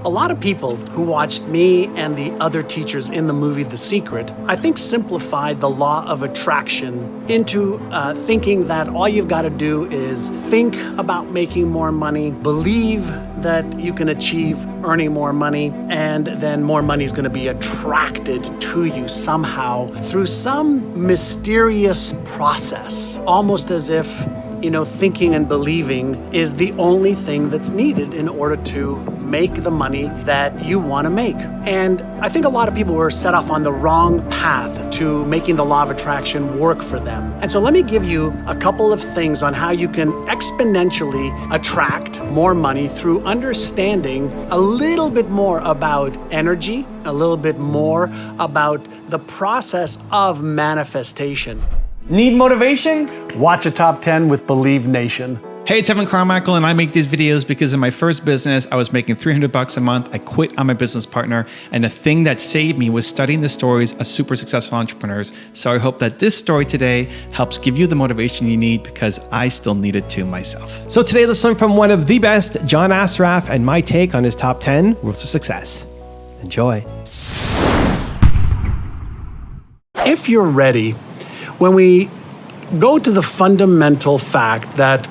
A lot of people who watched me and the other teachers in the movie The Secret, I think simplified the law of attraction into thinking that all you've got to do is think about making more money, believe that you can achieve earning more money, and then more money is going to be attracted to you somehow through some mysterious process, almost as if thinking and believing is the only thing that's needed in order to make the money that you want to make. And I think a lot of people were set off on the wrong path to making the law of attraction work for them. And so let me give you a couple of things on how you can exponentially attract more money through understanding a little bit more about energy, a little bit more about the process of manifestation. Need motivation? Watch a Top 10 with Believe Nation. Hey, it's Carmichael, and I make these videos because in my first business, I was making $300 a month. I quit on my business partner, and the thing that saved me was studying the stories of super successful entrepreneurs. So I hope that this story today helps give you the motivation you need, because I still need it too myself. So today, let's learn from one of the best, John Assaraf, and my take on his top 10 rules of success. Enjoy. If you're ready, when we go to the fundamental fact that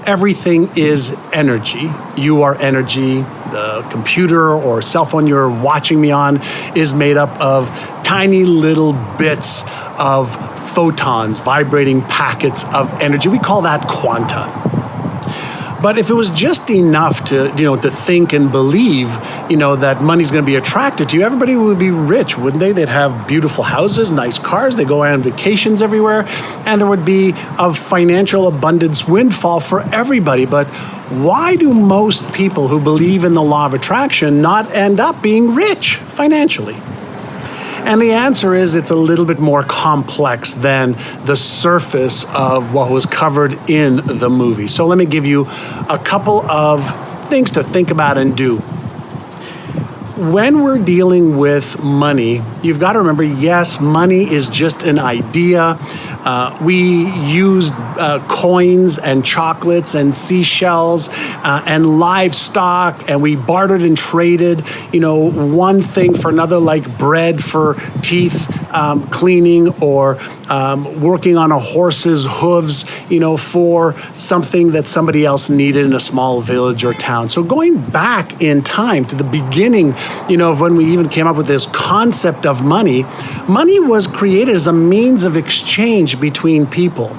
everything is energy, you are energy, the computer or cell phone you're watching me on is made up of tiny little bits of photons, vibrating packets of energy. We call that quanta. But if it was just enough to think and believe, that money's going to be attracted to you, everybody would be rich, wouldn't they? They'd have beautiful houses, nice cars, they go on vacations everywhere, and there would be a financial abundance windfall for everybody. But why do most people who believe in the law of attraction not end up being rich financially? And the answer is it's a little bit more complex than the surface of what was covered in the movie. So let me give you a couple of things to think about and do. When we're dealing with money, you've got to remember, yes, money is just an idea. We used coins and chocolates and seashells and livestock, and we bartered and traded, one thing for another, like bread for teeth cleaning, or working on a horse's hooves, for something that somebody else needed in a small village or town. So going back in time to the beginning, of when we even came up with this concept of money, money was created as a means of exchange between people.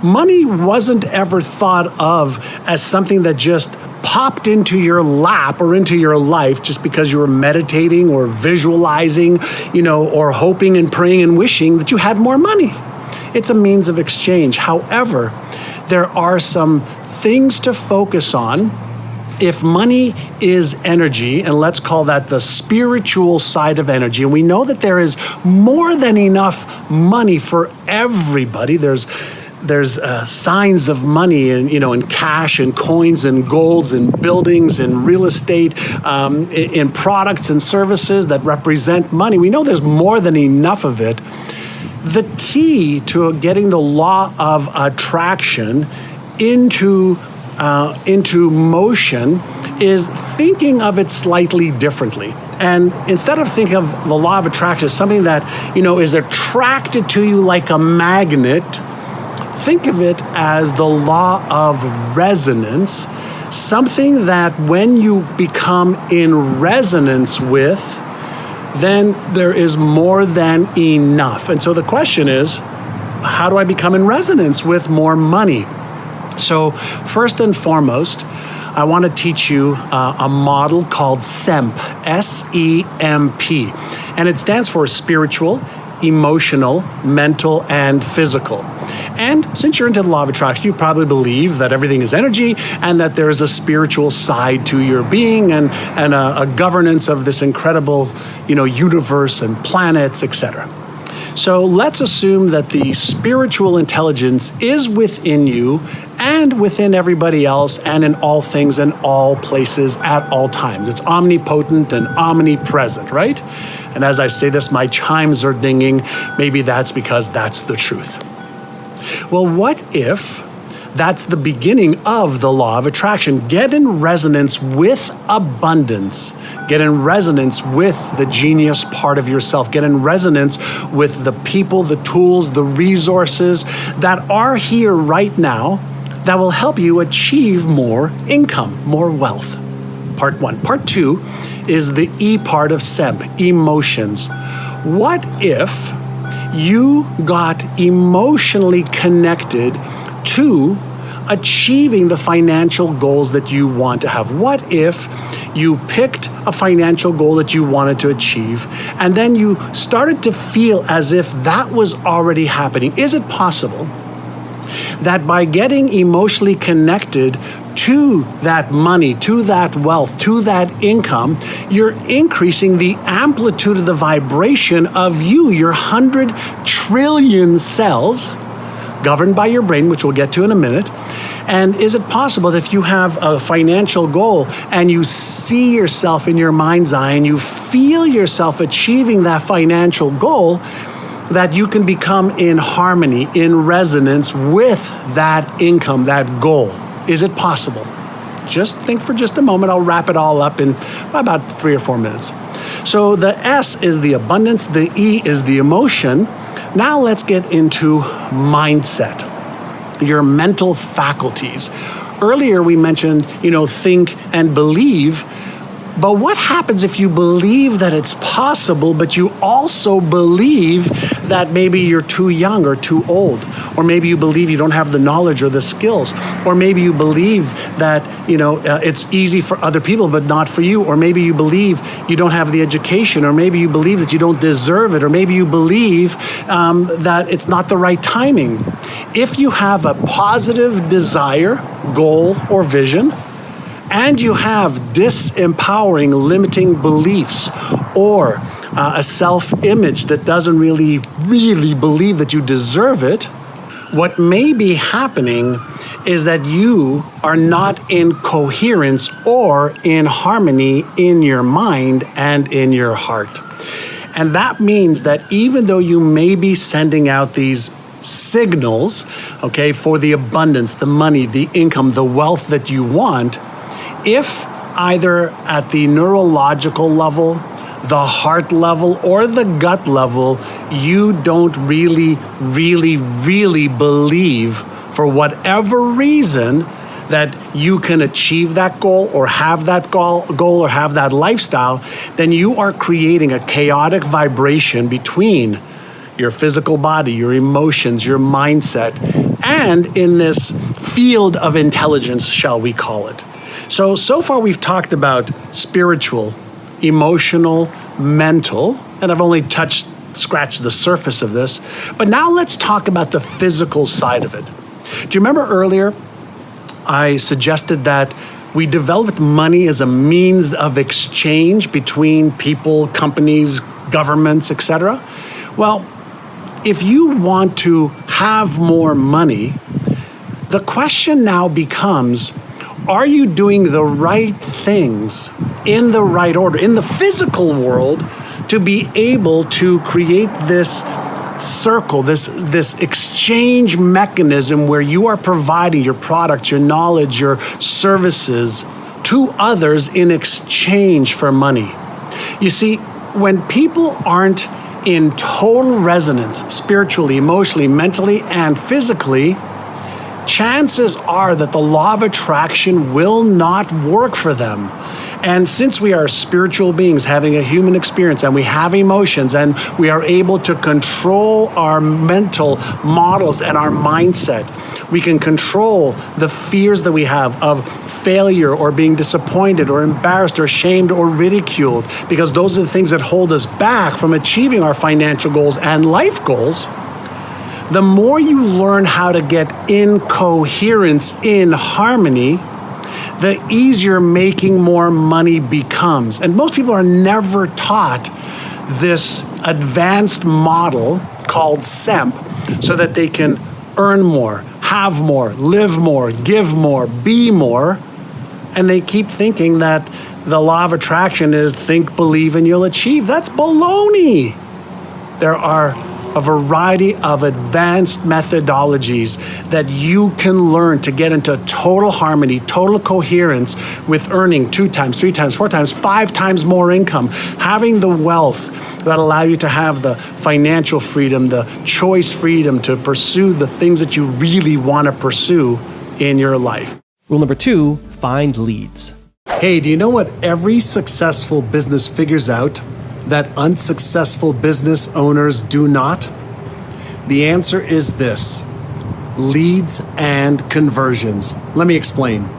Money wasn't ever thought of as something that just popped into your lap or into your life just because you were meditating or visualizing, or hoping and praying and wishing that you had more money. It's a means of exchange. However, there are some things to focus on. If money is energy, and let's call that the spiritual side of energy, and we know that there is more than enough money for everybody. There's signs of money in cash and coins and golds and buildings and real estate, in products and services that represent money. We know there's more than enough of it. The key to getting the law of attraction into motion is thinking of it slightly differently. And instead of thinking of the law of attraction as something that, is attracted to you like a magnet, think of it as the law of resonance, something that when you become in resonance with, then there is more than enough. And so the question is, how do I become in resonance with more money? So first and foremost, I want to teach you a model called SEMP, S-E-M-P, and it stands for spiritual, emotional, mental, and physical. And since you're into the law of attraction, you probably believe that everything is energy and that there is a spiritual side to your being and a governance of this incredible, universe and planets, etc. So let's assume that the spiritual intelligence is within you and within everybody else and in all things and all places at all times. It's omnipotent and omnipresent, right? And as I say this, my chimes are dinging. Maybe that's because that's the truth. Well, what if That's the beginning of the law of attraction. Get in resonance with abundance. Get in resonance with the genius part of yourself. Get in resonance with the people, the tools, the resources that are here right now that will help you achieve more income, more wealth. Part one. Part two is the E part of SEMP, emotions. What if you got emotionally connected to achieving the financial goals that you want to have? What if you picked a financial goal that you wanted to achieve, and then you started to feel as if that was already happening? Is it possible that by getting emotionally connected to that money, to that wealth, to that income, you're increasing the amplitude of the vibration of you, your 100 trillion cells governed by your brain, which we'll get to in a minute? And is it possible that if you have a financial goal and you see yourself in your mind's eye and you feel yourself achieving that financial goal, that you can become in harmony, in resonance with that income, that goal? Is it possible? Just think for just a moment. I'll wrap it all up in about 3 or 4 minutes. So the S is the abundance, the E is the emotion. Now let's get into mindset, your mental faculties. Earlier we mentioned, think and believe. But what happens if you believe that it's possible, but you also believe that maybe you're too young or too old, or maybe you believe you don't have the knowledge or the skills, or maybe you believe that it's easy for other people but not for you, or maybe you believe you don't have the education, or maybe you believe that you don't deserve it, or maybe you believe that it's not the right timing. If you have a positive desire, goal, or vision, and you have disempowering, limiting beliefs, or a self-image that doesn't really believe that you deserve it, what may be happening is that you are not in coherence or in harmony in your mind and in your heart. And that means that even though you may be sending out these signals, for the abundance, the money, the income, the wealth that you want, if either at the neurological level, the heart level, or the gut level, you don't really believe, for whatever reason, that you can achieve that goal or have that goal or have that lifestyle, then you are creating a chaotic vibration between your physical body, your emotions, your mindset, and in this field of intelligence, shall we call it. So far we've talked about spiritual, emotional, mental, and I've only scratched the surface of this, but now let's talk about the physical side of it. Do you remember earlier I suggested that we developed money as a means of exchange between people, companies, governments, etc.? Well, if you want to have more money, the question now becomes, are you doing the right things in the right order, in the physical world, to be able to create this circle, this exchange mechanism where you are providing your products, your knowledge, your services to others in exchange for money? You see, when people aren't in total resonance, spiritually, emotionally, mentally, and physically, chances are that the law of attraction will not work for them. And since we are spiritual beings having a human experience, and we have emotions, and we are able to control our mental models and our mindset, we can control the fears that we have of failure or being disappointed or embarrassed or shamed or ridiculed, because those are the things that hold us back from achieving our financial goals and life goals. The more you learn how to get in coherence, in harmony, the easier making more money becomes. And most people are never taught this advanced model called SEMP so that they can earn more, have more, live more, give more, be more. And they keep thinking that the law of attraction is think, believe, and you'll achieve. That's baloney. There are a variety of advanced methodologies that you can learn to get into total harmony, total coherence with earning 2 times, 3 times, 4 times, 5 times more income, having the wealth that allow you to have the financial freedom, the choice freedom to pursue the things that you really want to pursue in your life. Rule number 2, find leads. Hey, do you know what every successful business figures out that unsuccessful business owners do not? The answer is this: leads and conversions. Let me explain.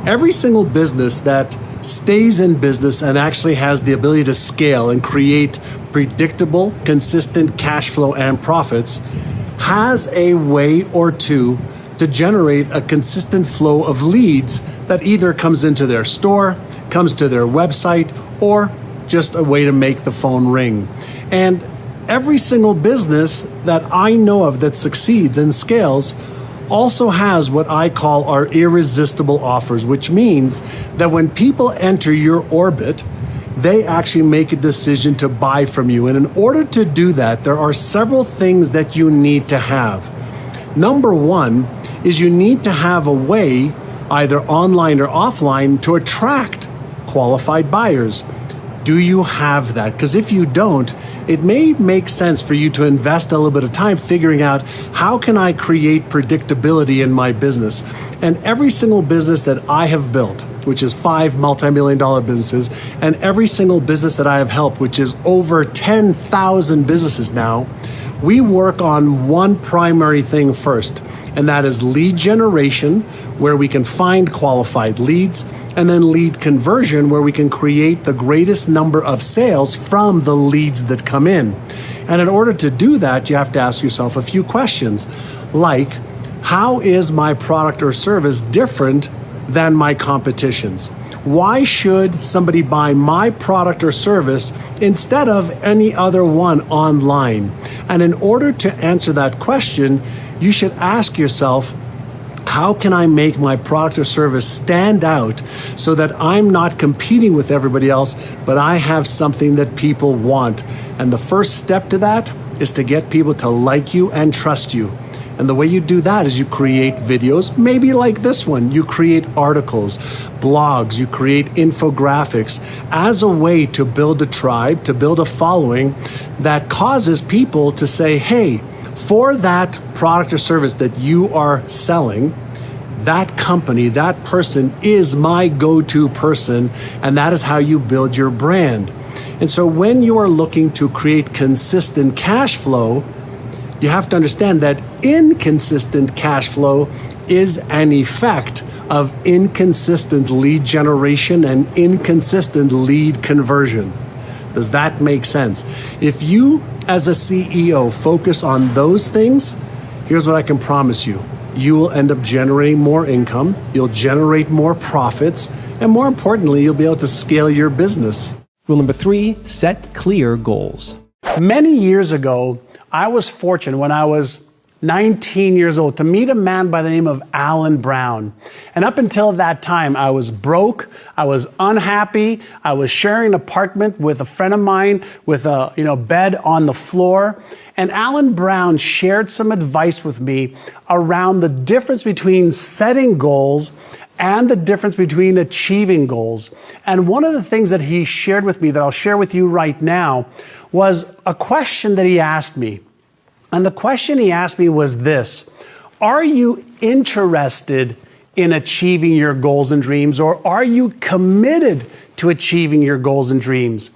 Every single business that stays in business and actually has the ability to scale and create predictable, consistent cash flow and profits has a way or two to generate a consistent flow of leads that either comes into their store, comes to their website, or just a way to make the phone ring. And every single business that I know of that succeeds and scales also has what I call our irresistible offers, which means that when people enter your orbit, they actually make a decision to buy from you. And in order to do that, there are several things that you need to have. Number one is you need to have a way, either online or offline, to attract qualified buyers. Do you have that? Because if you don't, it may make sense for you to invest a little bit of time figuring out, how can I create predictability in my business? And every single business that I have built, which is 5 multi-million-dollar businesses, and every single business that I have helped, which is over 10,000 businesses now, we work on one primary thing first, and that is lead generation, where we can find qualified leads, and then lead conversion, where we can create the greatest number of sales from the leads that come in. And in order to do that, you have to ask yourself a few questions, like, how is my product or service different than my competition's? Why should somebody buy my product or service instead of any other one online? And in order to answer that question, you should ask yourself, how can I make my product or service stand out so that I'm not competing with everybody else, but I have something that people want? And the first step to that is to get people to like you and trust you. And the way you do that is you create videos, maybe like this one. You create articles, blogs, you create infographics as a way to build a tribe, to build a following that causes people to say, hey, for that product or service that you are selling, that company, that person is my go-to person, and that is how you build your brand. And so when you are looking to create consistent cash flow, you have to understand that inconsistent cash flow is an effect of inconsistent lead generation and inconsistent lead conversion. Does that make sense? If you, as a CEO, focus on those things, here's what I can promise you. You will end up generating more income, you'll generate more profits, and more importantly, you'll be able to scale your business. Rule number 3, set clear goals. Many years ago, I was fortunate when I was 19 years old to meet a man by the name of Alan Brown. And up until that time, I was broke, I was unhappy, I was sharing an apartment with a friend of mine with a bed on the floor. And Alan Brown shared some advice with me around the difference between setting goals and the difference between achieving goals. And one of the things that he shared with me that I'll share with you right now was a question that he asked me. And the question he asked me was this: are you interested in achieving your goals and dreams, or are you committed to achieving your goals and dreams?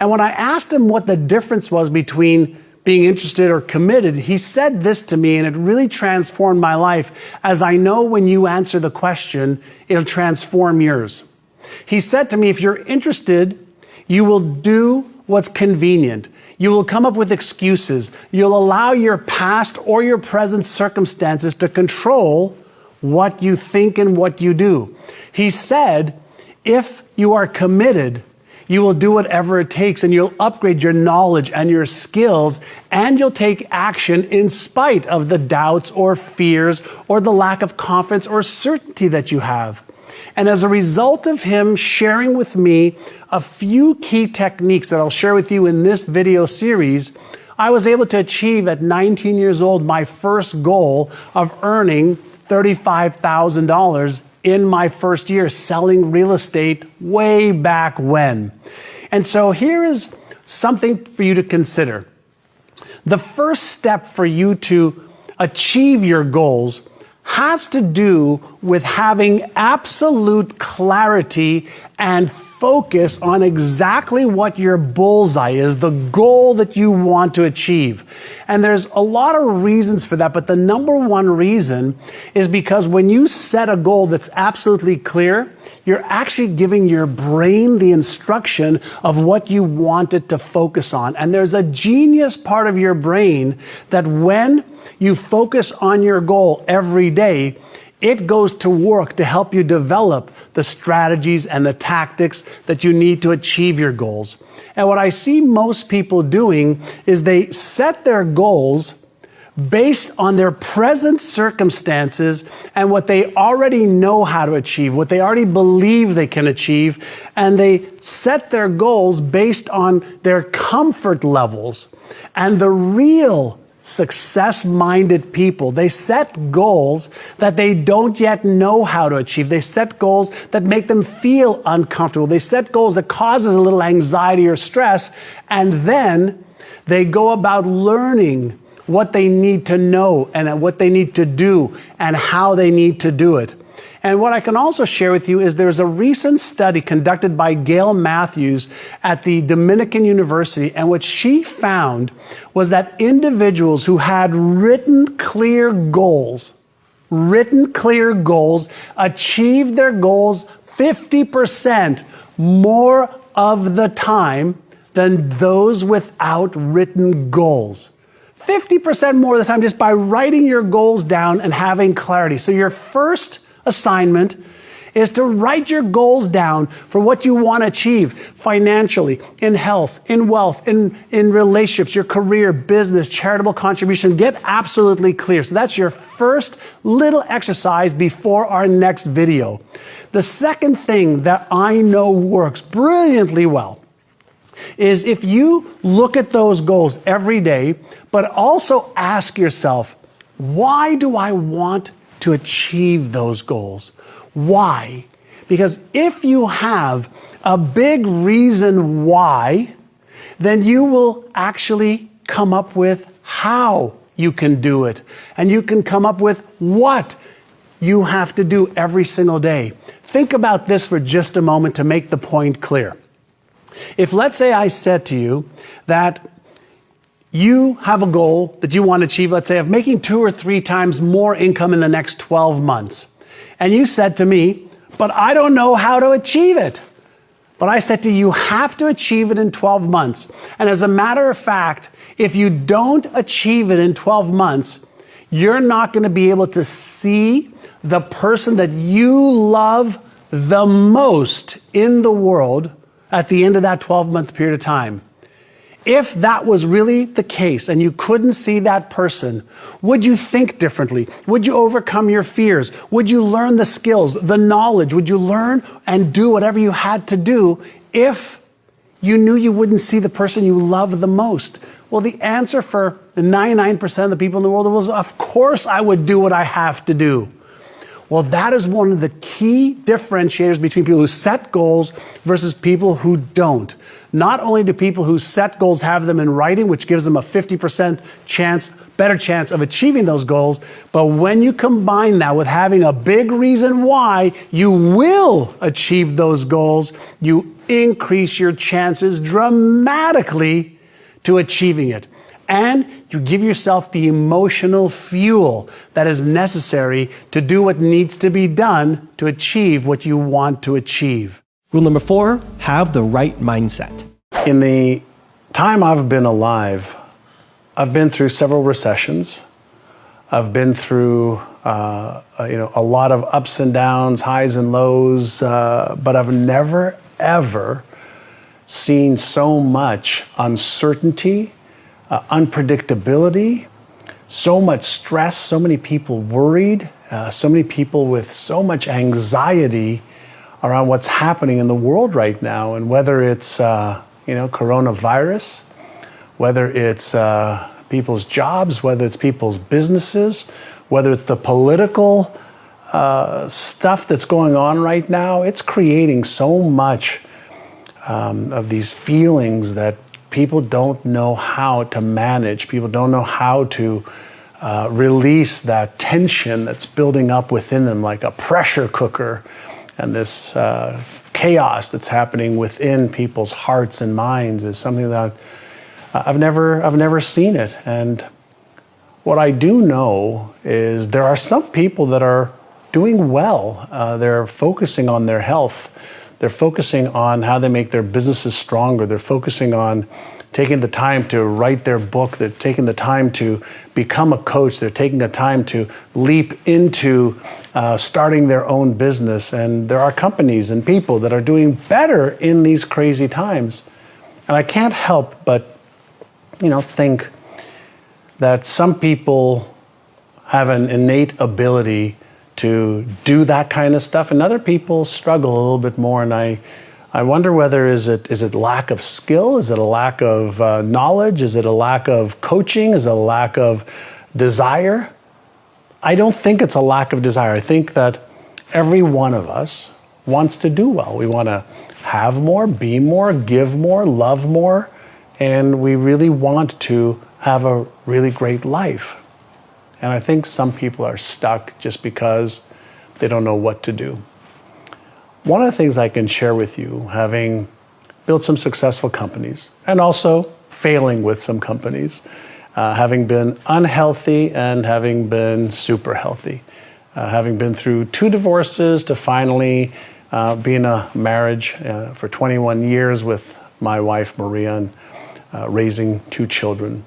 And when I asked him what the difference was between being interested or committed, he said this to me, and it really transformed my life, as I know when you answer the question, it'll transform yours. He said to me, if you're interested, you will do what's convenient. You will come up with excuses. You'll allow your past or your present circumstances to control what you think and what you do. He said, if you are committed, you will do whatever it takes, and you'll upgrade your knowledge and your skills, and you'll take action in spite of the doubts or fears or the lack of confidence or certainty that you have. And as a result of him sharing with me a few key techniques that I'll share with you in this video series, I was able to achieve at 19 years old my first goal of earning $35,000 in my first year selling real estate way back when. And so here is something for you to consider. The first step for you to achieve your goals has to do with having absolute clarity and focus on exactly what your bullseye is, the goal that you want to achieve. And there's a lot of reasons for that, but the number one reason is because when you set a goal that's absolutely clear, you're actually giving your brain the instruction of what you want it to focus on. And there's a genius part of your brain that when you focus on your goal every day, it goes to work to help you develop the strategies and the tactics that you need to achieve your goals. And what I see most people doing is they set their goals based on their present circumstances and what they already know how to achieve, what they already believe they can achieve, and they set their goals based on their comfort levels. And the real success-minded people, they set goals that they don't yet know how to achieve. They set goals that make them feel uncomfortable. They set goals that causes a little anxiety or stress, and then they go about learning what they need to know and what they need to do and how they need to do it. And what I can also share with you is there's a recent study conducted by Gail Matthews at the Dominican University, and what she found was that individuals who had written clear goals achieved their goals 50% more of the time than those without written goals. 50% more of the time just by writing your goals down and having clarity. So your first assignment is to write your goals down for what you want to achieve financially, in health, in wealth, in relationships, your career, business, charitable contribution. Get absolutely clear. So that's your first little exercise before our next video. The second thing that I know works brilliantly well is if you look at those goals every day, but also ask yourself, why do I want to achieve those goals? Why? Because if you have a big reason why, then you will actually come up with how you can do it. And you can come up with what you have to do every single day. Think about this for just a moment to make the point clear. If, let's say, I said to you that you have a goal that you want to achieve, let's say, of making 2 or 3 times more income in the next 12 months. And you said to me, but I don't know how to achieve it. But I said to you, you have to achieve it in 12 months. And as a matter of fact, if you don't achieve it in 12 months, you're not going to be able to see the person that you love the most in the world at the end of that 12-month period of time. If that was really the case and you couldn't see that person, would you think differently? Would you overcome your fears? Would you learn the skills, the knowledge? Would you learn and do whatever you had to do if you knew you wouldn't see the person you love the most? Well, the answer for the 99% of the people in the world was, of course I would do what I have to do. Well, that is one of the key differentiators between people who set goals versus people who don't. Not only do people who set goals have them in writing, which gives them a 50% better chance of achieving those goals, but when you combine that with having a big reason why you will achieve those goals, you increase your chances dramatically to achieving it. And you give yourself the emotional fuel that is necessary to do what needs to be done to achieve what you want to achieve. Rule number 4, have the right mindset. In the time I've been alive, I've been through several recessions. I've been through a lot of ups and downs, highs and lows, but I've never, ever seen so much uncertainty, unpredictability, so much stress, so many people worried, so many people with so much anxiety around what's happening in the world right now. And whether it's, coronavirus, whether it's people's jobs, whether it's people's businesses, whether it's the political stuff that's going on right now. It's creating so much of these feelings that people don't know how to manage. People don't know how to release that tension that's building up within them like a pressure cooker, and this chaos that's happening within people's hearts and minds is something that I've never seen it. And what I do know is there are some people that are doing well. They're focusing on their health. They're focusing on how they make their businesses stronger. They're focusing on taking the time to write their book. They're taking the time to become a coach. They're taking the time to leap into starting their own business. And there are companies and people that are doing better in these crazy times. And I can't help but, think that some people have an innate ability to do that kind of stuff, and other people struggle a little bit more. And I wonder whether is it lack of skill? Is it a lack of knowledge? Is it a lack of coaching? Is it a lack of desire? I don't think it's a lack of desire. I think that every one of us wants to do well. We want to have more, be more, give more, love more, and we really want to have a really great life. And I think some people are stuck just because they don't know what to do. One of the things I can share with you, having built some successful companies and also failing with some companies, having been unhealthy and having been super healthy, having been through 2 divorces to finally be in a marriage for 21 years with my wife, Maria, and raising 2 children.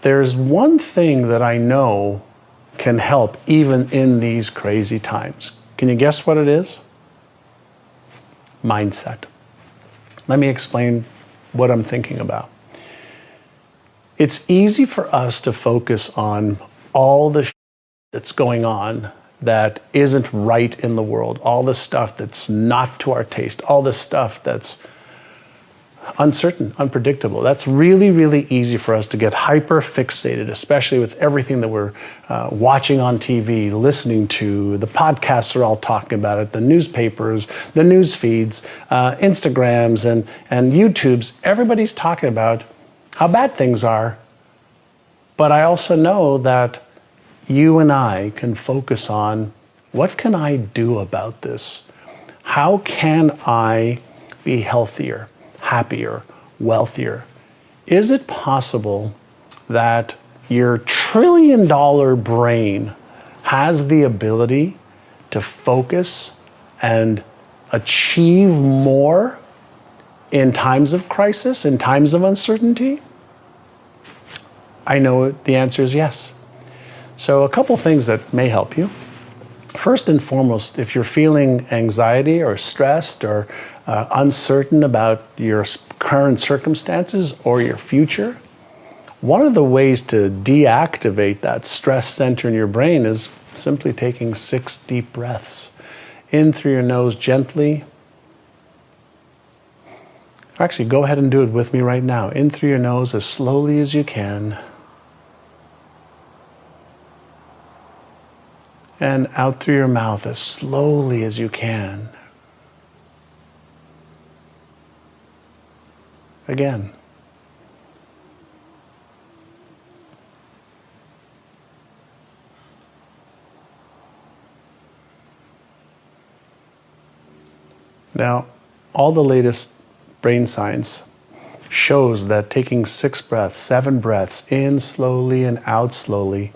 There's one thing that I know can help even in these crazy times. Can you guess what it is? Mindset. Let me explain what I'm thinking about. It's easy for us to focus on all the that's going on that isn't right in the world, all the stuff that's not to our taste, all the stuff that's uncertain, unpredictable. That's really, really easy for us to get hyper fixated, especially with everything that we're watching on TV, listening to. The podcasts are all talking about it, the newspapers, the news feeds, Instagrams and YouTubes. Everybody's talking about how bad things are. But I also know that you and I can focus on, what can I do about this? How can I be healthier, happier, wealthier? Is it possible that your trillion-dollar brain has the ability to focus and achieve more in times of crisis, in times of uncertainty? I know the answer is yes. So a couple things that may help you. First and foremost, if you're feeling anxiety or stressed or uncertain about your current circumstances or your future, one of the ways to deactivate that stress center in your brain is simply taking 6 deep breaths. In through your nose gently. Actually, go ahead and do it with me right now. In through your nose as slowly as you can. And out through your mouth as slowly as you can. Again. Now, all the latest brain science shows that taking 6 breaths, 7 breaths, in slowly and out slowly,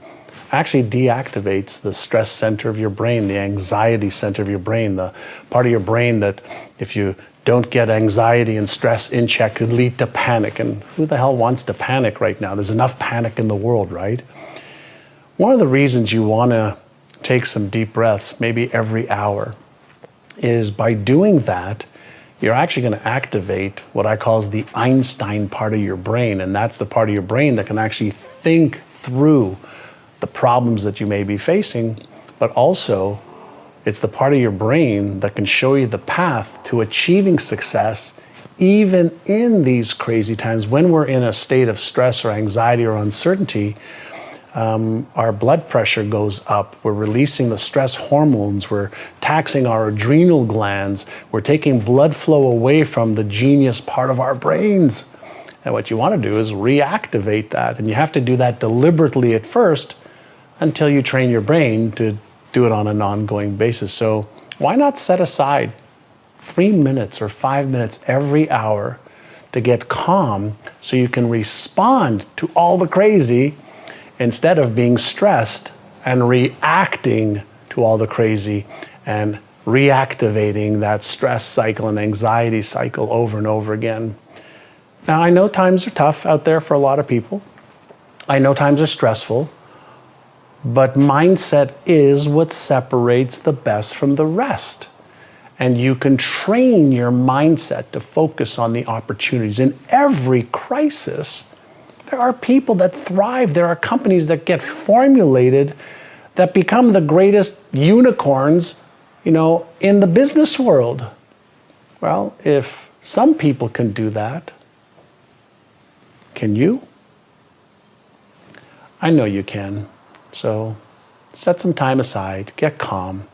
actually deactivates the stress center of your brain, the anxiety center of your brain, the part of your brain that if you don't get anxiety and stress in check could lead to panic. And who the hell wants to panic right now? There's enough panic in the world, right? One of the reasons you want to take some deep breaths, maybe every hour, is by doing that, you're actually going to activate what I call the Einstein part of your brain. And that's the part of your brain that can actually think through the problems that you may be facing, but also it's the part of your brain that can show you the path to achieving success even in these crazy times, when we're in a state of stress or anxiety or uncertainty, our blood pressure goes up. We're releasing the stress hormones. We're taxing our adrenal glands. We're taking blood flow away from the genius part of our brains. And what you want to do is reactivate that. And you have to do that deliberately at first until you train your brain to do it on an ongoing basis. So why not set aside 3 minutes or 5 minutes every hour to get calm so you can respond to all the crazy instead of being stressed and reacting to all the crazy and reactivating that stress cycle and anxiety cycle over and over again. Now, I know times are tough out there for a lot of people. I know times are stressful, but mindset is what separates the best from the rest. And you can train your mindset to focus on the opportunities. In every crisis, there are people that thrive. There are companies that get formulated that become the greatest unicorns, in the business world. Well, if some people can do that, can you? I know you can. So set some time aside, get calm,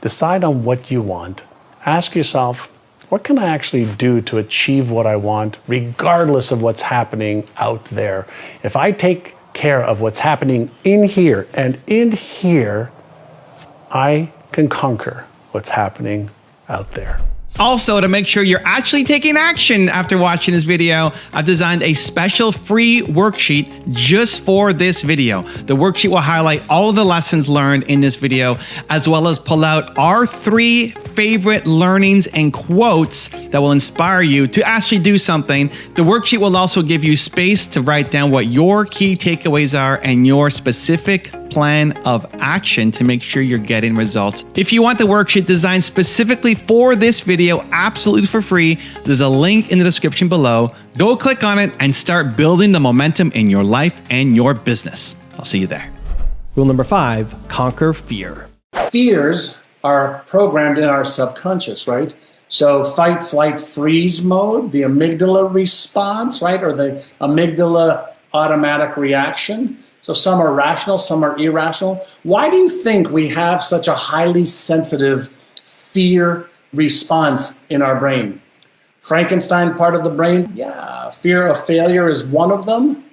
decide on what you want. Ask yourself, what can I actually do to achieve what I want, regardless of what's happening out there? If I take care of what's happening in here and in here, I can conquer what's happening out there. Also, to make sure you're actually taking action after watching this video, I've designed a special free worksheet just for this video. The worksheet will highlight all of the lessons learned in this video, as well as pull out our 3 favorite learnings and quotes that will inspire you to actually do something. The worksheet will also give you space to write down what your key takeaways are and your specific plan of action to make sure you're getting results. If you want the worksheet designed specifically for this video, absolutely for free, there's a link in the description below. Go click on it and start building the momentum in your life and your business. I'll see you there. Rule number 5, conquer fear. Fears are programmed in our subconscious, right? So fight, flight, freeze mode, the amygdala response, right? Or the amygdala automatic reaction. So some are rational, some are irrational. Why do you think we have such a highly sensitive fear response in our brain? Frankenstein part of the brain? Yeah, fear of failure is one of them,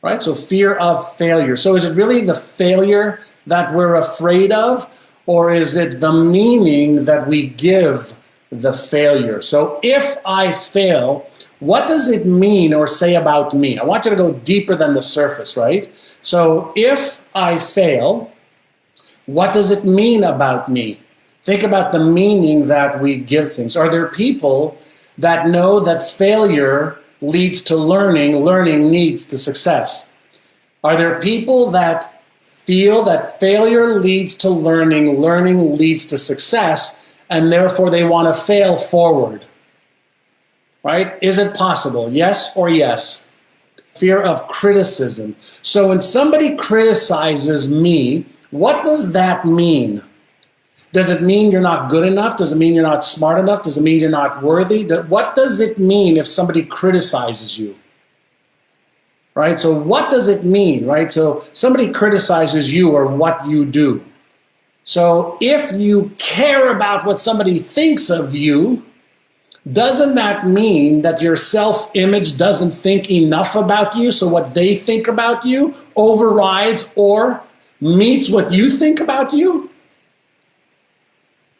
right? So fear of failure. So is it really the failure that we're afraid of, or is it the meaning that we give the failure? So if I fail, what does it mean or say about me? I want you to go deeper than the surface, right? So if I fail, what does it mean about me? Think about the meaning that we give things. Are there people that know that failure leads to learning, learning leads to success? Are there people that feel that failure leads to learning, learning leads to success, and therefore they want to fail forward? Right? Is it possible? Yes or yes? Fear of criticism. So when somebody criticizes me, what does that mean? Does it mean you're not good enough? Does it mean you're not smart enough? Does it mean you're not worthy? What does it mean if somebody criticizes you? Right? So what does it mean? Right? So somebody criticizes you or what you do. So if you care about what somebody thinks of you, doesn't that mean that your self-image doesn't think enough about you, so what they think about you overrides or meets what you think about you?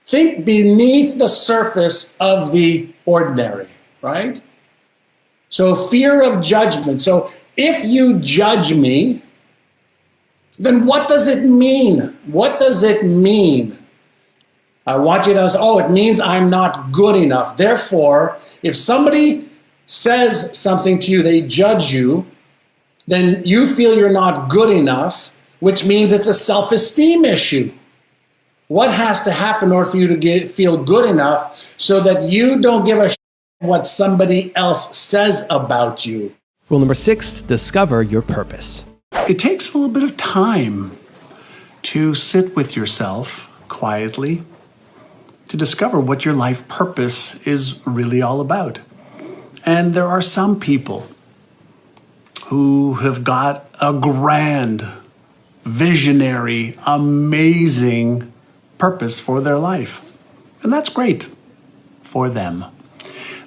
Think beneath the surface of the ordinary, right? So fear of judgment. So if you judge me, then what does it mean? What does it mean? I want you to say, oh, it means I'm not good enough. Therefore, if somebody says something to you, they judge you, then you feel you're not good enough, which means it's a self-esteem issue. What has to happen in order for you to feel good enough so that you don't give a shit what somebody else says about you? Rule number 6, discover your purpose. It takes a little bit of time to sit with yourself quietly to discover what your life purpose is really all about. And there are some people who have got a grand, visionary, amazing purpose for their life. And that's great for them.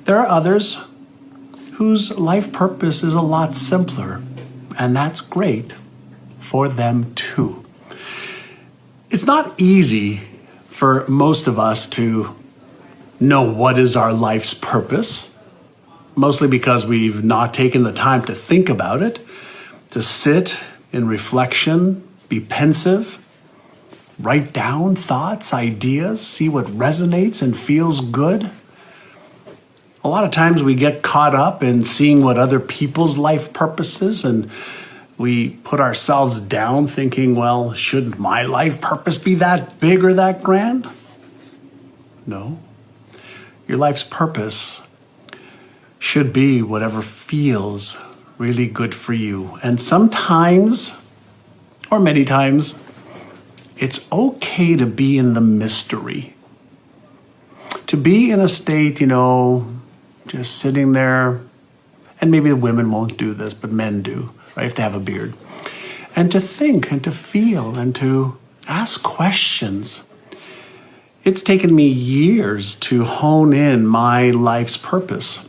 There are others whose life purpose is a lot simpler, and that's great for them too. It's not easy for most of us to know what is our life's purpose, mostly because we've not taken the time to think about it, to sit in reflection, be pensive, write down thoughts, ideas, see what resonates and feels good. A lot of times we get caught up in seeing what other people's life purpose is, and we put ourselves down thinking, well, shouldn't my life purpose be that big or that grand? No. Your life's purpose should be whatever feels really good for you. And sometimes, or many times, it's okay to be in the mystery. To be in a state, just sitting there, and maybe the women won't do this, but men do, right, if they have a beard. And to think and to feel and to ask questions. It's taken me years to hone in my life's purpose.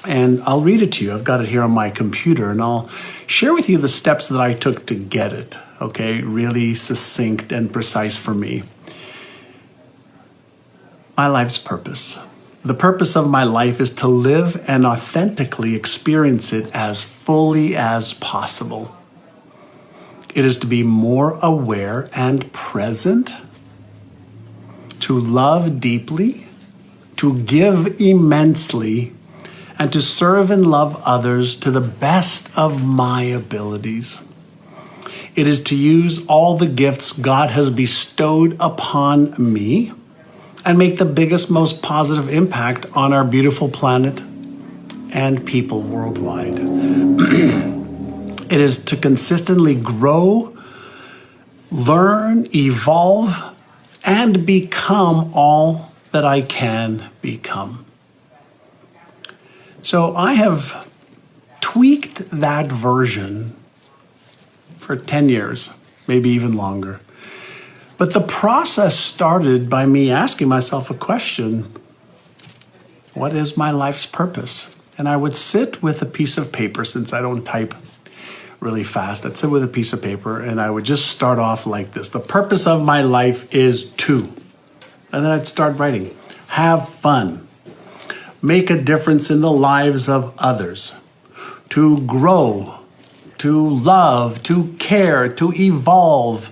And I'll read it to you. I've got it here on my computer, and I'll share with you the steps that I took to get it, okay? Really succinct and precise for me. My life's purpose. The purpose of my life is to live and authentically experience it as fully as possible. It is to be more aware and present, to love deeply, to give immensely, and to serve and love others to the best of my abilities. It is to use all the gifts God has bestowed upon me and make the biggest, most positive impact on our beautiful planet and people worldwide. It is to consistently grow, learn, evolve, and become all that I can become. So I have tweaked that version for 10 years, maybe even longer. But the process started by me asking myself a question: what is my life's purpose? And I would sit with a piece of paper, since I don't type really fast. I'd sit with a piece of paper and I would just start off like this: the purpose of my life is to, and then I'd start writing, have fun, make a difference in the lives of others, to grow, to love, to care, to evolve,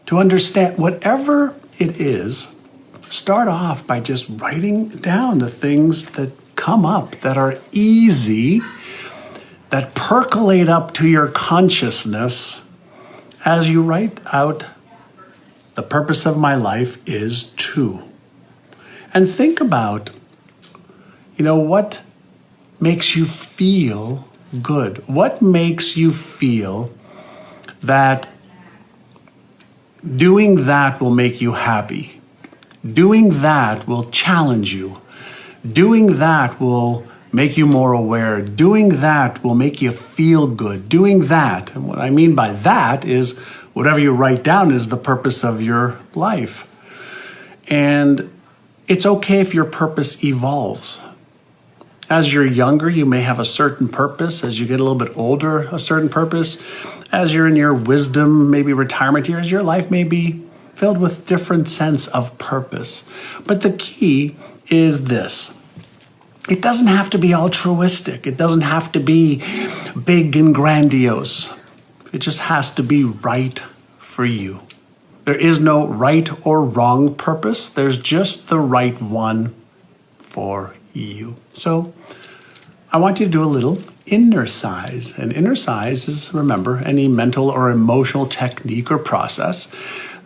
to understand. Whatever it is, start off by just writing down the things that come up, that are easy, that percolate up to your consciousness as you write out, the purpose of my life is to. And think about, what makes you feel good? What makes you feel that doing that will make you happy? Doing that will challenge you. Doing that will make you more aware. Doing that will make you feel good. Doing that, and what I mean by that is whatever you write down is the purpose of your life. And it's okay if your purpose evolves. As you're younger, you may have a certain purpose. As you get a little bit older, a certain purpose. As you're in your wisdom, maybe retirement years, your life may be filled with different sense of purpose. But the key is this: it doesn't have to be altruistic. It doesn't have to be big and grandiose. It just has to be right for you. There is no right or wrong purpose. There's just the right one for you. So I want you to do a little inner size. And inner size is, remember, any mental or emotional technique or process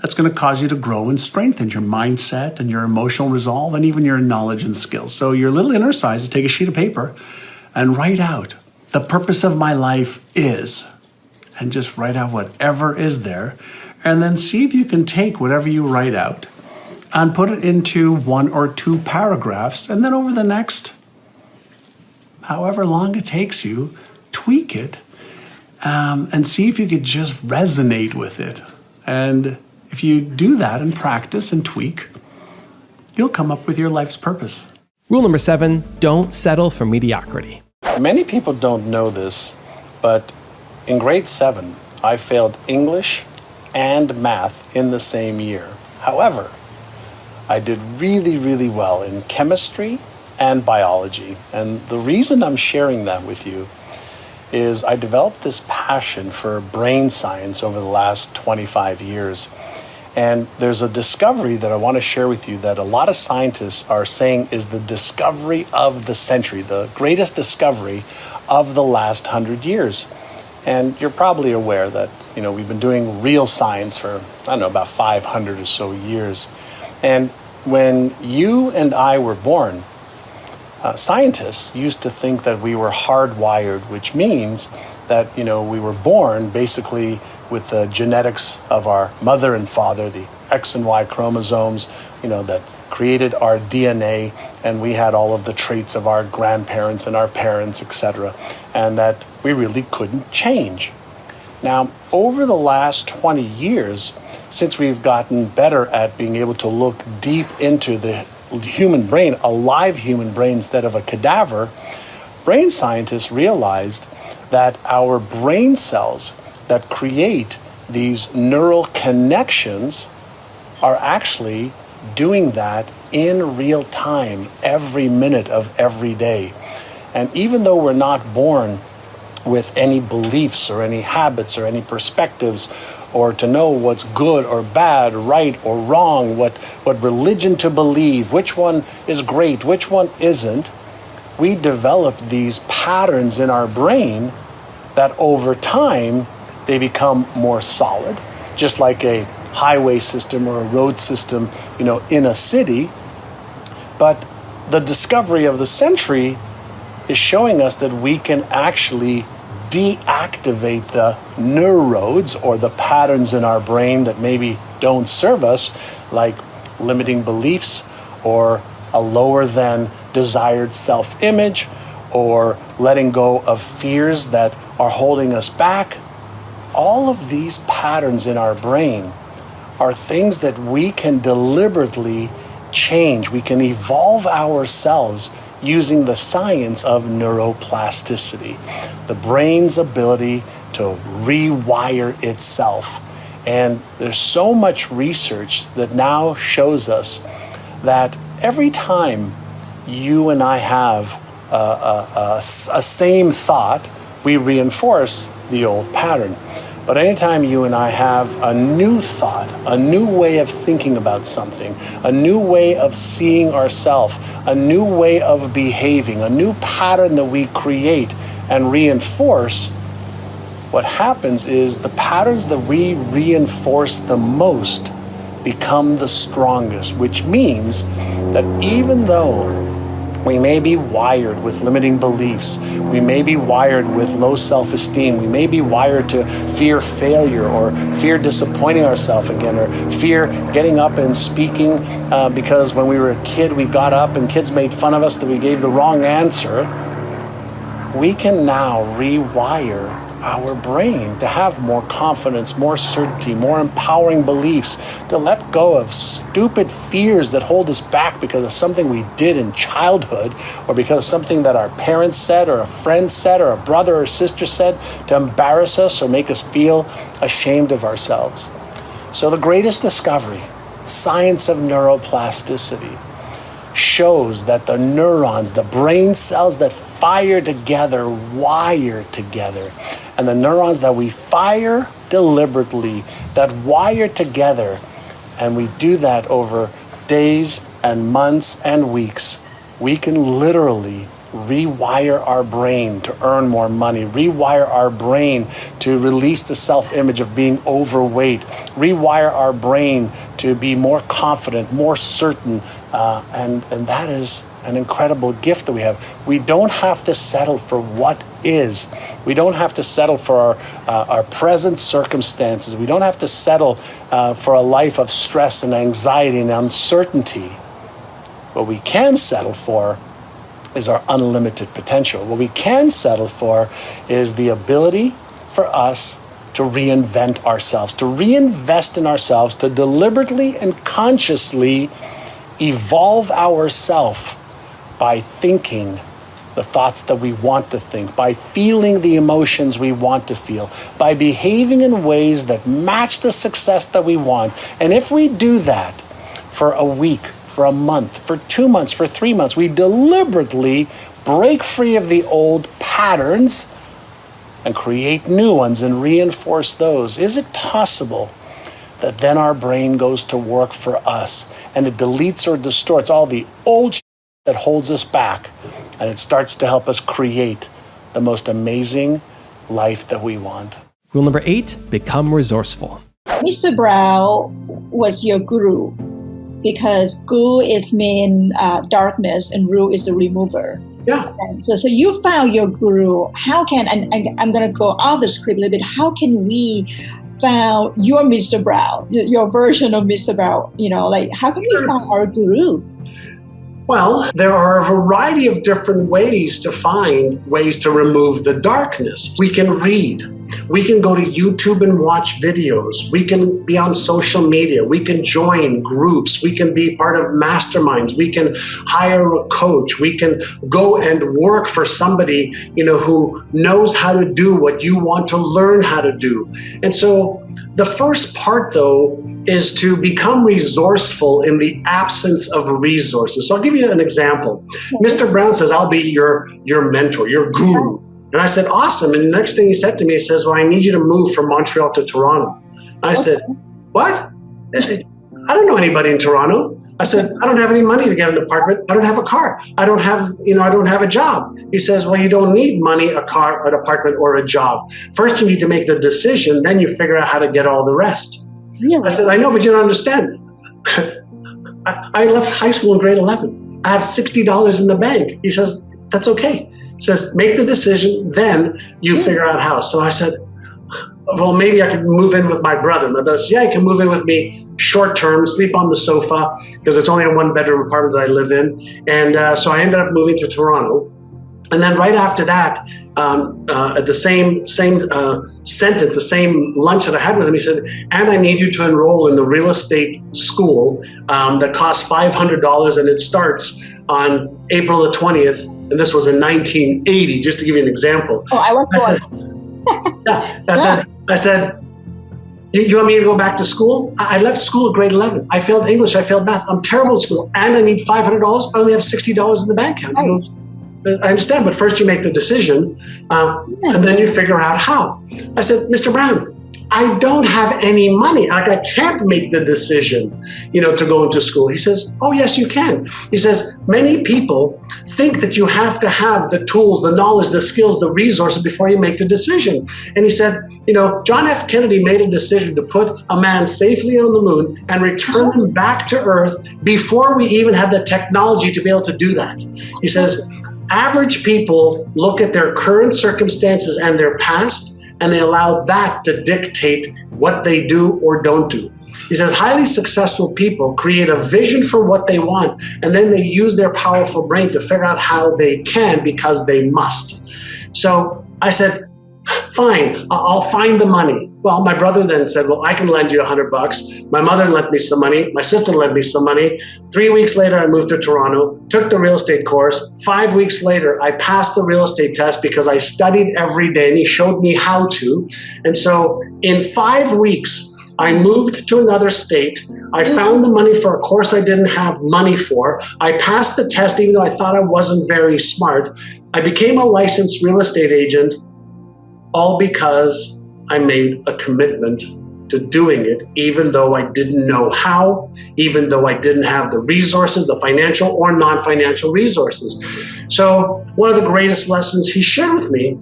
that's going to cause you to grow and strengthen your mindset and your emotional resolve and even your knowledge and skills. So your little inner size is take a sheet of paper and write out the purpose of my life is, and just write out whatever is there, and then see if you can take whatever you write out and put it into 1 or 2 paragraphs, and then over the next however long it takes you, tweak it, and see if you could just resonate with it. And if you do that and practice and tweak, you'll come up with your life's purpose. Rule number 7, don't settle for mediocrity. Many people don't know this, but in grade 7, I failed English and math in the same year. However, I did really, really well in chemistry and biology. And the reason I'm sharing that with you is I developed this passion for brain science over the last 25 years. And there's a discovery that I want to share with you that a lot of scientists are saying is the discovery of the century, the greatest discovery of the last 100 years. And you're probably aware that, we've been doing real science for, about 500 or so years. And when you and I were born, scientists used to think that we were hardwired, which means that, we were born basically with the genetics of our mother and father, the X and Y chromosomes, that created our DNA, and we had all of the traits of our grandparents and our parents, etc., and that we really couldn't change. Now, over the last 20 years, since we've gotten better at being able to look deep into the human brain, a live human brain instead of a cadaver, brain scientists realized that our brain cells that create these neural connections are actually doing that in real time, every minute of every day. And even though we're not born with any beliefs or any habits or any perspectives, or to know what's good or bad, right or wrong, what religion to believe, which one is great, which one isn't, we develop these patterns in our brain that over time, they become more solid, just like a highway system or a road system, in a city. But the discovery of the century is showing us that we can actually deactivate the neurodes or the patterns in our brain that maybe don't serve us, like limiting beliefs or a lower than desired self-image or letting go of fears that are holding us back. All of these patterns in our brain are things that we can deliberately change. We can evolve ourselves using the science of neuroplasticity, the brain's ability to rewire itself. And there's so much research that now shows us that every time you and I have a same thought, we reinforce the old pattern. But anytime you and I have a new thought, a new way of thinking about something, a new way of seeing ourselves, a new way of behaving, a new pattern that we create and reinforce, what happens is the patterns that we reinforce the most become the strongest, which means that even though we may be wired with limiting beliefs, we may be wired with low self-esteem, we may be wired to fear failure or fear disappointing ourselves again or fear getting up and speaking because when we were a kid we got up and kids made fun of us that we gave the wrong answer. We can now rewire our brain to have more confidence, more certainty, more empowering beliefs, to let go of stupid fears that hold us back because of something we did in childhood or because of something that our parents said or a friend said or a brother or sister said to embarrass us or make us feel ashamed of ourselves. So the greatest discovery, science of neuroplasticity, shows that the neurons, the brain cells that fire together, wire together. And the neurons that we fire deliberately, that wire together, and we do that over days and months and weeks, we can literally rewire our brain to earn more money, rewire our brain to release the self-image of being overweight, rewire our brain to be more confident, more certain, and that is an incredible gift that we have. We don't have to settle for what is. We don't have to settle for our present circumstances. We don't have to settle for a life of stress and anxiety and uncertainty. What we can settle for is our unlimited potential. What we can settle for is the ability for us to reinvent ourselves, to reinvest in ourselves, to deliberately and consciously evolve ourselves by thinking the thoughts that we want to think, by feeling the emotions we want to feel, by behaving in ways that match the success that we want. And if we do that for a week, for a month, for 2 months, for 3 months, we deliberately break free of the old patterns and create new ones and reinforce those. Is it possible that then our brain goes to work for us and it deletes or distorts all the old shit that holds us back, and it starts to help us create the most amazing life that we want? Rule number 8, become resourceful. Mr. Brown was your guru, because gu is mean darkness and ru is the remover. Yeah. And so you found your guru. How can, and I'm going to go off the script a little bit, how can we found your Mr. Brown, your version of Mr. Brown? How can we find our guru? Well, there are a variety of different ways to find ways to remove the darkness. We can read. We can go to YouTube and watch videos. We can be on social media. We can join groups. We can be part of masterminds. We can hire a coach. We can go and work for somebody, who knows how to do what you want to learn how to do. And so the first part, though, is to become resourceful in the absence of resources. So I'll give you an example. Mr. Brown says, I'll be your mentor, your guru. And I said, awesome. And the next thing he said to me, he says, well, I need you to move from Montreal to Toronto. And I said, what? I don't know anybody in Toronto. I said, I don't have any money to get an apartment. I don't have a car. I don't have a job. He says, well, you don't need money, a car, an apartment, or a job. First, you need to make the decision. Then you figure out how to get all the rest. Yeah. I said, I know, but you don't understand. I left high school in grade 11. I have $60 in the bank. He says, that's okay. He says, make the decision, then you figure out how. So I said, well, maybe I could move in with my brother. My brother said, yeah, you can move in with me short term, sleep on the sofa, because it's only a 1-bedroom apartment that I live in. And so I ended up moving to Toronto. And then right after that, at the same sentence, the same lunch that I had with him, he said, and I need you to enroll in the real estate school that costs $500, and it starts on April the 20th. And this was in 1980, just to give you an example. Oh, I was born. I said, you want me to go back to school? I left school at grade 11. I failed English, I failed math. I'm terrible at school, and I need $500. I only have $60 in the bank account. Right. I understand, but first you make the decision, and then you figure out how. I said, Mr. Brown, I don't have any money. I can't make the decision, to go into school. He says, oh, yes, you can. He says, many people think that you have to have the tools, the knowledge, the skills, the resources before you make the decision. And he said, John F. Kennedy made a decision to put a man safely on the moon and return him back to Earth before we even had the technology to be able to do that. He says, average people look at their current circumstances and their past, and they allow that to dictate what they do or don't do. He says highly successful people create a vision for what they want, and then they use their powerful brain to figure out how they can because they must. So I said, fine, I'll find the money. Well, my brother then said, well, I can lend you $100. My mother lent me some money. My sister lent me some money. 3 weeks later, I moved to Toronto, took the real estate course. 5 weeks later, I passed the real estate test because I studied every day and he showed me how to. And so in 5 weeks, I moved to another state. I found the money for a course I didn't have money for. I passed the test even though I thought I wasn't very smart. I became a licensed real estate agent, all because I made a commitment to doing it, even though I didn't know how, even though I didn't have the resources, the financial or non-financial resources. So one of the greatest lessons he shared with me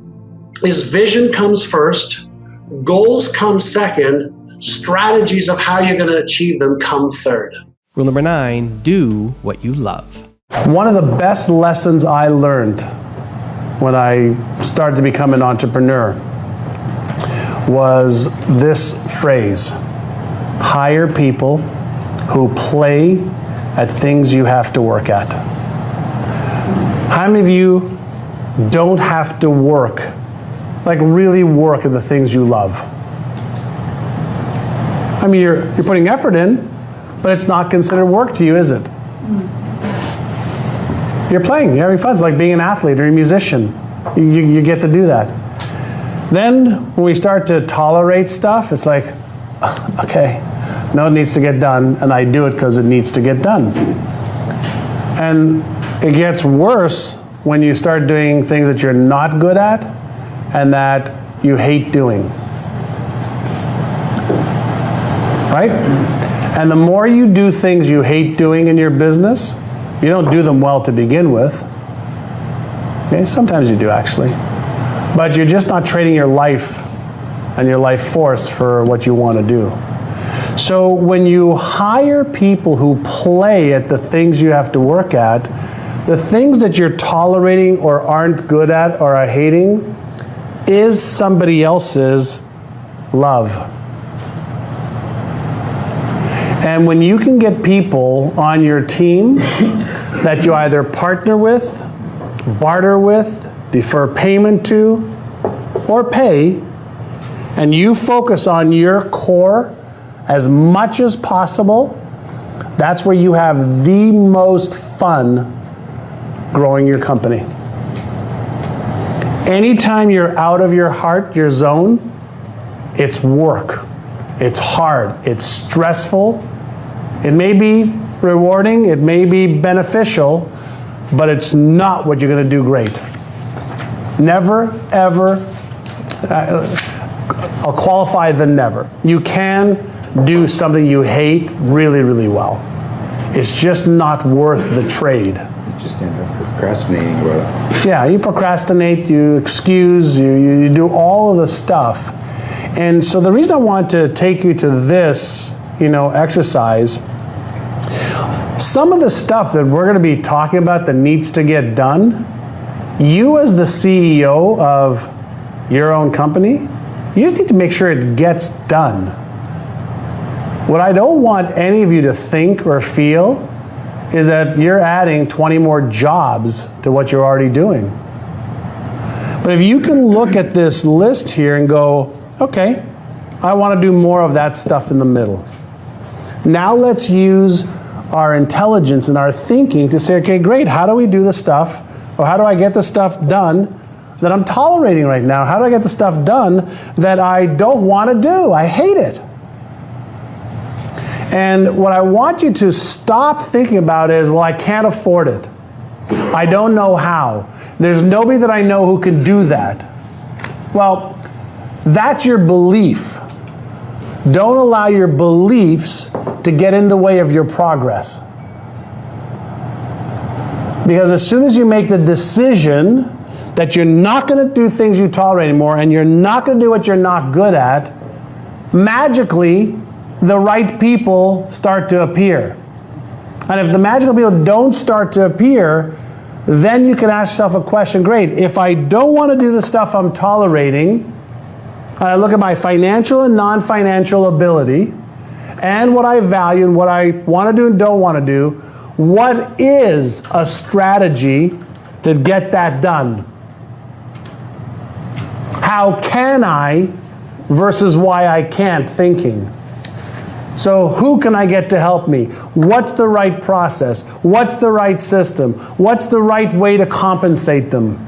is vision comes first, goals come second, strategies of how you're going to achieve them come third. Rule number 9, do what you love. One of the best lessons I learned when I started to become an entrepreneur was this phrase: hire people who play at things you have to work at. How many of you don't have to work, like really work at the things you love? I mean, you're putting effort in, but it's not considered work to you, is it? You're playing, you're having fun. It's like being an athlete or a musician. You get to do that. Then when we start to tolerate stuff, it's like, okay, no, it needs to get done, and I do it because it needs to get done. And it gets worse when you start doing things that you're not good at and that you hate doing. Right? And the more you do things you hate doing in your business, you don't do them well to begin with. Okay, sometimes you do actually. But you're just not trading your life and your life force for what you want to do. So when you hire people who play at the things you have to work at, the things that you're tolerating or aren't good at or are hating is somebody else's love. And when you can get people on your team that you either partner with, barter with, defer payment to, or pay, and you focus on your core as much as possible, that's where you have the most fun growing your company. Anytime you're out of your heart, your zone, it's work. It's hard. It's stressful. It may be rewarding. It may be beneficial, but it's not what you're going to do great. Never, ever, I'll qualify the never. You can do something you hate really, really well. It's just not worth the trade. You just end up procrastinating about it. Yeah, you procrastinate, you excuse, you do all of the stuff. And so the reason I want to take you to this, exercise, some of the stuff that we're going to be talking about that needs to get done, you as the CEO of your own company, you just need to make sure it gets done. What I don't want any of you to think or feel is that you're adding 20 more jobs to what you're already doing. But if you can look at this list here and go, okay, I want to do more of that stuff in the middle. Now let's use our intelligence and our thinking to say, okay, great, how do we do the stuff, or how do I get the stuff done that I'm tolerating right now? How do I get the stuff done that I don't want to do? I hate it. And what I want you to stop thinking about is, well, I can't afford it. I don't know how. There's nobody that I know who can do that. Well, that's your belief. Don't allow your beliefs to get in the way of your progress. Because as soon as you make the decision that you're not going to do things you tolerate anymore and you're not going to do what you're not good at, magically, the right people start to appear. And if the magical people don't start to appear, then you can ask yourself a question, great, if I don't want to do the stuff I'm tolerating, and I look at my financial and non-financial ability, and what I value and what I want to do and don't want to do, what is a strategy to get that done? How can I versus why I can't thinking? So who can I get to help me? What's the right process? What's the right system? What's the right way to compensate them?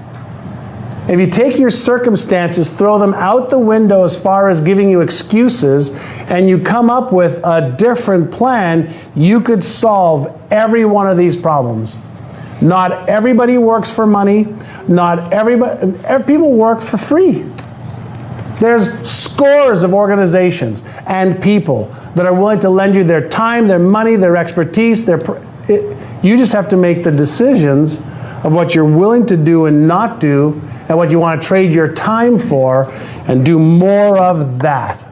If you take your circumstances, throw them out the window as far as giving you excuses, and you come up with a different plan, you could solve every one of these problems. Not everybody works for money. Not everybody, people work for free. There's scores of organizations and people that are willing to lend you their time, their money, their expertise. You just have to make the decisions of what you're willing to do and not do, and what you want to trade your time for, and do more of that.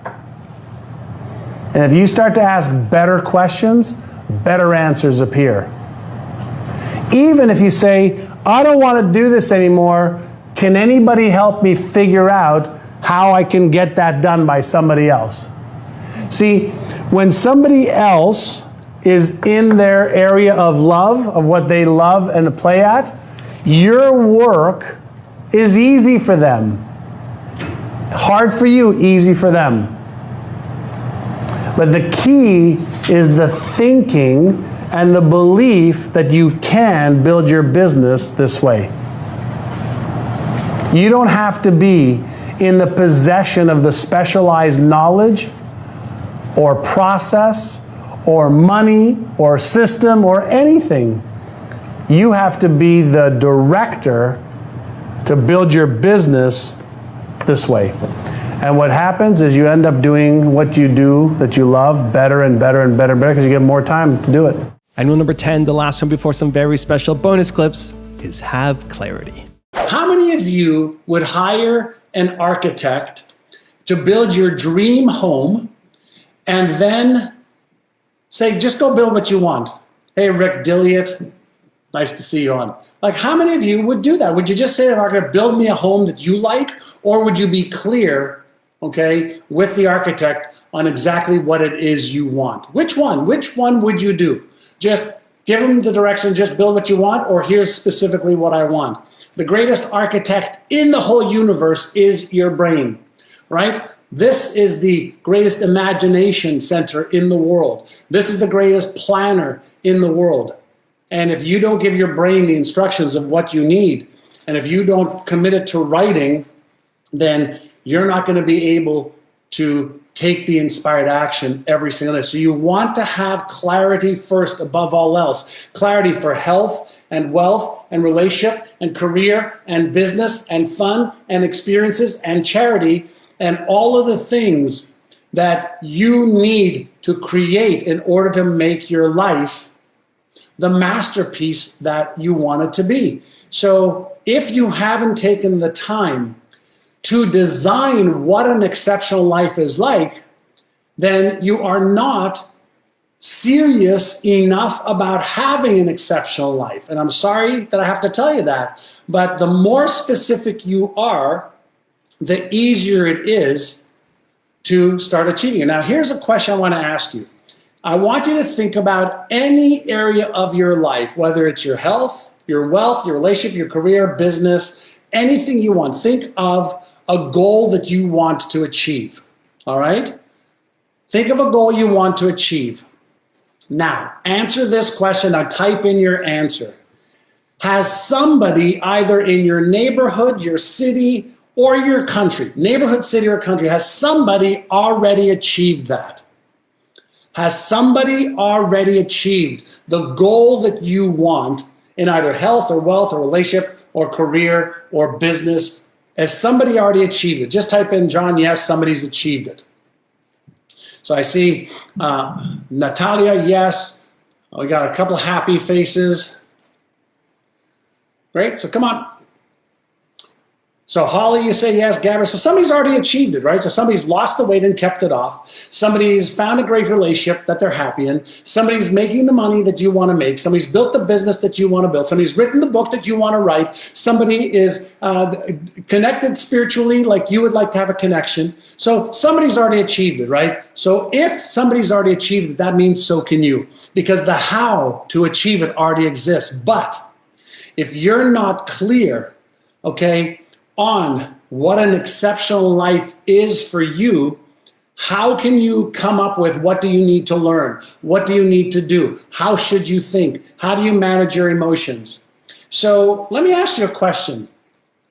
And if you start to ask better questions, better answers appear. Even if you say, I don't want to do this anymore, can anybody help me figure out how I can get that done by somebody else? See, when somebody else is in their area of love, of what they love and play at, Your work is easy for them. Hard for you, easy for them. But the key is the thinking and the belief that you can build your business this way. You don't have to be in the possession of the specialized knowledge or process or money or system or anything. You have to be the director to build your business this way. And what happens is you end up doing what you do that you love better and better and better and better because you get more time to do it. And rule number 10, the last one before some very special bonus clips, is have clarity. How many of you would hire an architect to build your dream home and then say, just go build what you want? Hey, Rick Dilliot, nice to see you on. Like, how many of you would do that? Would you just say to the architect, build me a home that you like? Or would you be clear, okay, with the architect on exactly what it is you want? Which one? Which one would you do? Just give them the direction, just build what you want, or here's specifically what I want. The greatest architect in the whole universe is your brain, right? This is the greatest imagination center in the world. This is the greatest planner in the world. And if you don't give your brain the instructions of what you need, and if you don't commit it to writing, then you're not going to be able to take the inspired action every single day. So you want to have clarity first above all else. Clarity for health and wealth and relationship and career and business and fun and experiences and charity and all of the things that you need to create in order to make your life the masterpiece that you want it to be. So if you haven't taken the time to design what an exceptional life is like, then you are not serious enough about having an exceptional life. And I'm sorry that I have to tell you that, but the more specific you are, the easier it is to start achieving it. Now, here's a question I want to ask you. I want you to think about any area of your life, whether it's your health, your wealth, your relationship, your career, business, anything you want. Think of a goal that you want to achieve, all right? Think of a goal you want to achieve. Now, answer this question. Now, type in your answer. Has somebody either in your neighborhood, your city, or your country, neighborhood, city, or country, has somebody already achieved that? Has somebody already achieved the goal that you want in either health or wealth or relationship or career or business? Has somebody already achieved it? Just type in, John, yes, somebody's achieved it. So I see Natalia, yes. We got a couple happy faces. Great, so come on. So Holly, you say yes, Gabby. So somebody's already achieved it, right? So somebody's lost the weight and kept it off. Somebody's found a great relationship that they're happy in. Somebody's making the money that you want to make. Somebody's built the business that you want to build. Somebody's written the book that you want to write. Somebody is connected spiritually like you would like to have a connection. So somebody's already achieved it, right? So if somebody's already achieved it, that means so can you, because the how to achieve it already exists. But if you're not clear, okay, on what an exceptional life is for you, how can you come up with what do you need to learn? What do you need to do? How should you think? How do you manage your emotions? So let me ask you a question.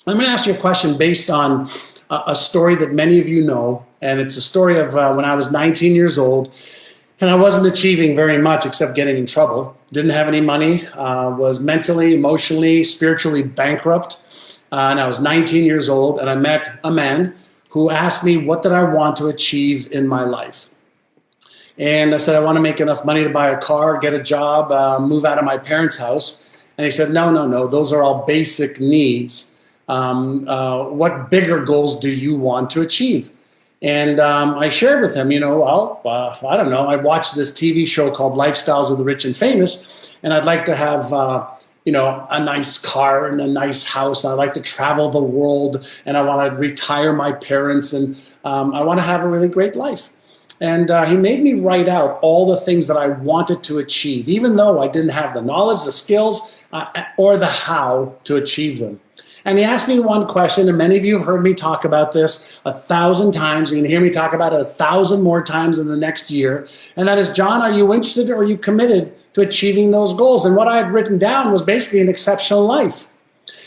Let me ask you a question based on a story that many of you know, and it's a story of when I was 19 years old, and I wasn't achieving very much except getting in trouble. Didn't have any money, was mentally, emotionally, spiritually bankrupt. And I was 19 years old, and I met a man who asked me, what did I want to achieve in my life? And I said, I want to make enough money to buy a car, get a job, move out of my parents' house. And he said, no, those are all basic needs. What bigger goals do you want to achieve? And I shared with him, I don't know. I watched this TV show called Lifestyles of the Rich and Famous, and I'd like to have a nice car and a nice house. I like to travel the world, and I want to retire my parents, and I want to have a really great life. And he made me write out all the things that I wanted to achieve, even though I didn't have the knowledge, the skills, or the how to achieve them. And he asked me one question, and many of you have heard me talk about this 1,000 times. You can hear me talk about it 1,000 more times in the next year. And that is, John, are you interested or are you committed to achieving those goals? And what I had written down was basically an exceptional life.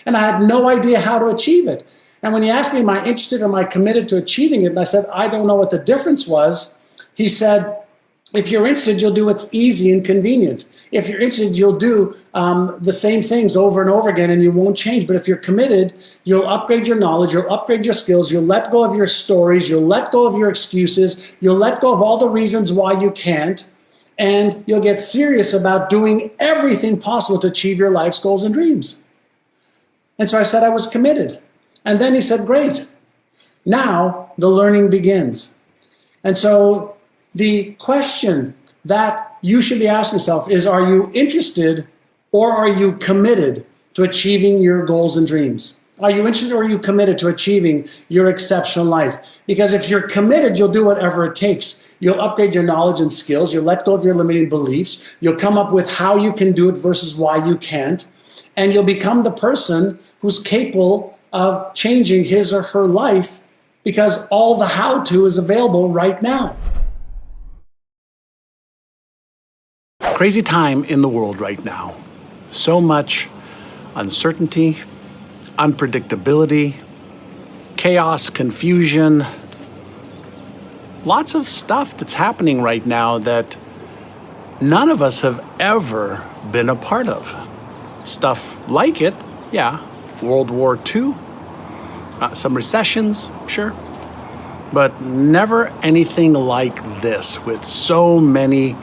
And I had no idea how to achieve it. And when he asked me, am I interested or am I committed to achieving it? And I said, I don't know what the difference was. He said, if you're interested, you'll do what's easy and convenient. If you're interested, you'll do the same things over and over again and you won't change. But if you're committed, you'll upgrade your knowledge, you'll upgrade your skills, you'll let go of your stories, you'll let go of your excuses, you'll let go of all the reasons why you can't, and you'll get serious about doing everything possible to achieve your life's goals and dreams. And so I said I was committed. And then he said, great. Now the learning begins. And so the question that you should be asking yourself is, are you interested or are you committed to achieving your goals and dreams? Are you interested or are you committed to achieving your exceptional life? Because if you're committed, you'll do whatever it takes. You'll upgrade your knowledge and skills. You'll let go of your limiting beliefs. You'll come up with how you can do it versus why you can't. And you'll become the person who's capable of changing his or her life because all the how-to is available right now. Crazy time in the world right now. So much uncertainty, unpredictability, chaos, confusion. Lots of stuff that's happening right now that none of us have ever been a part of. Stuff like it, yeah, World War II, some recessions, sure, but never anything like this with so many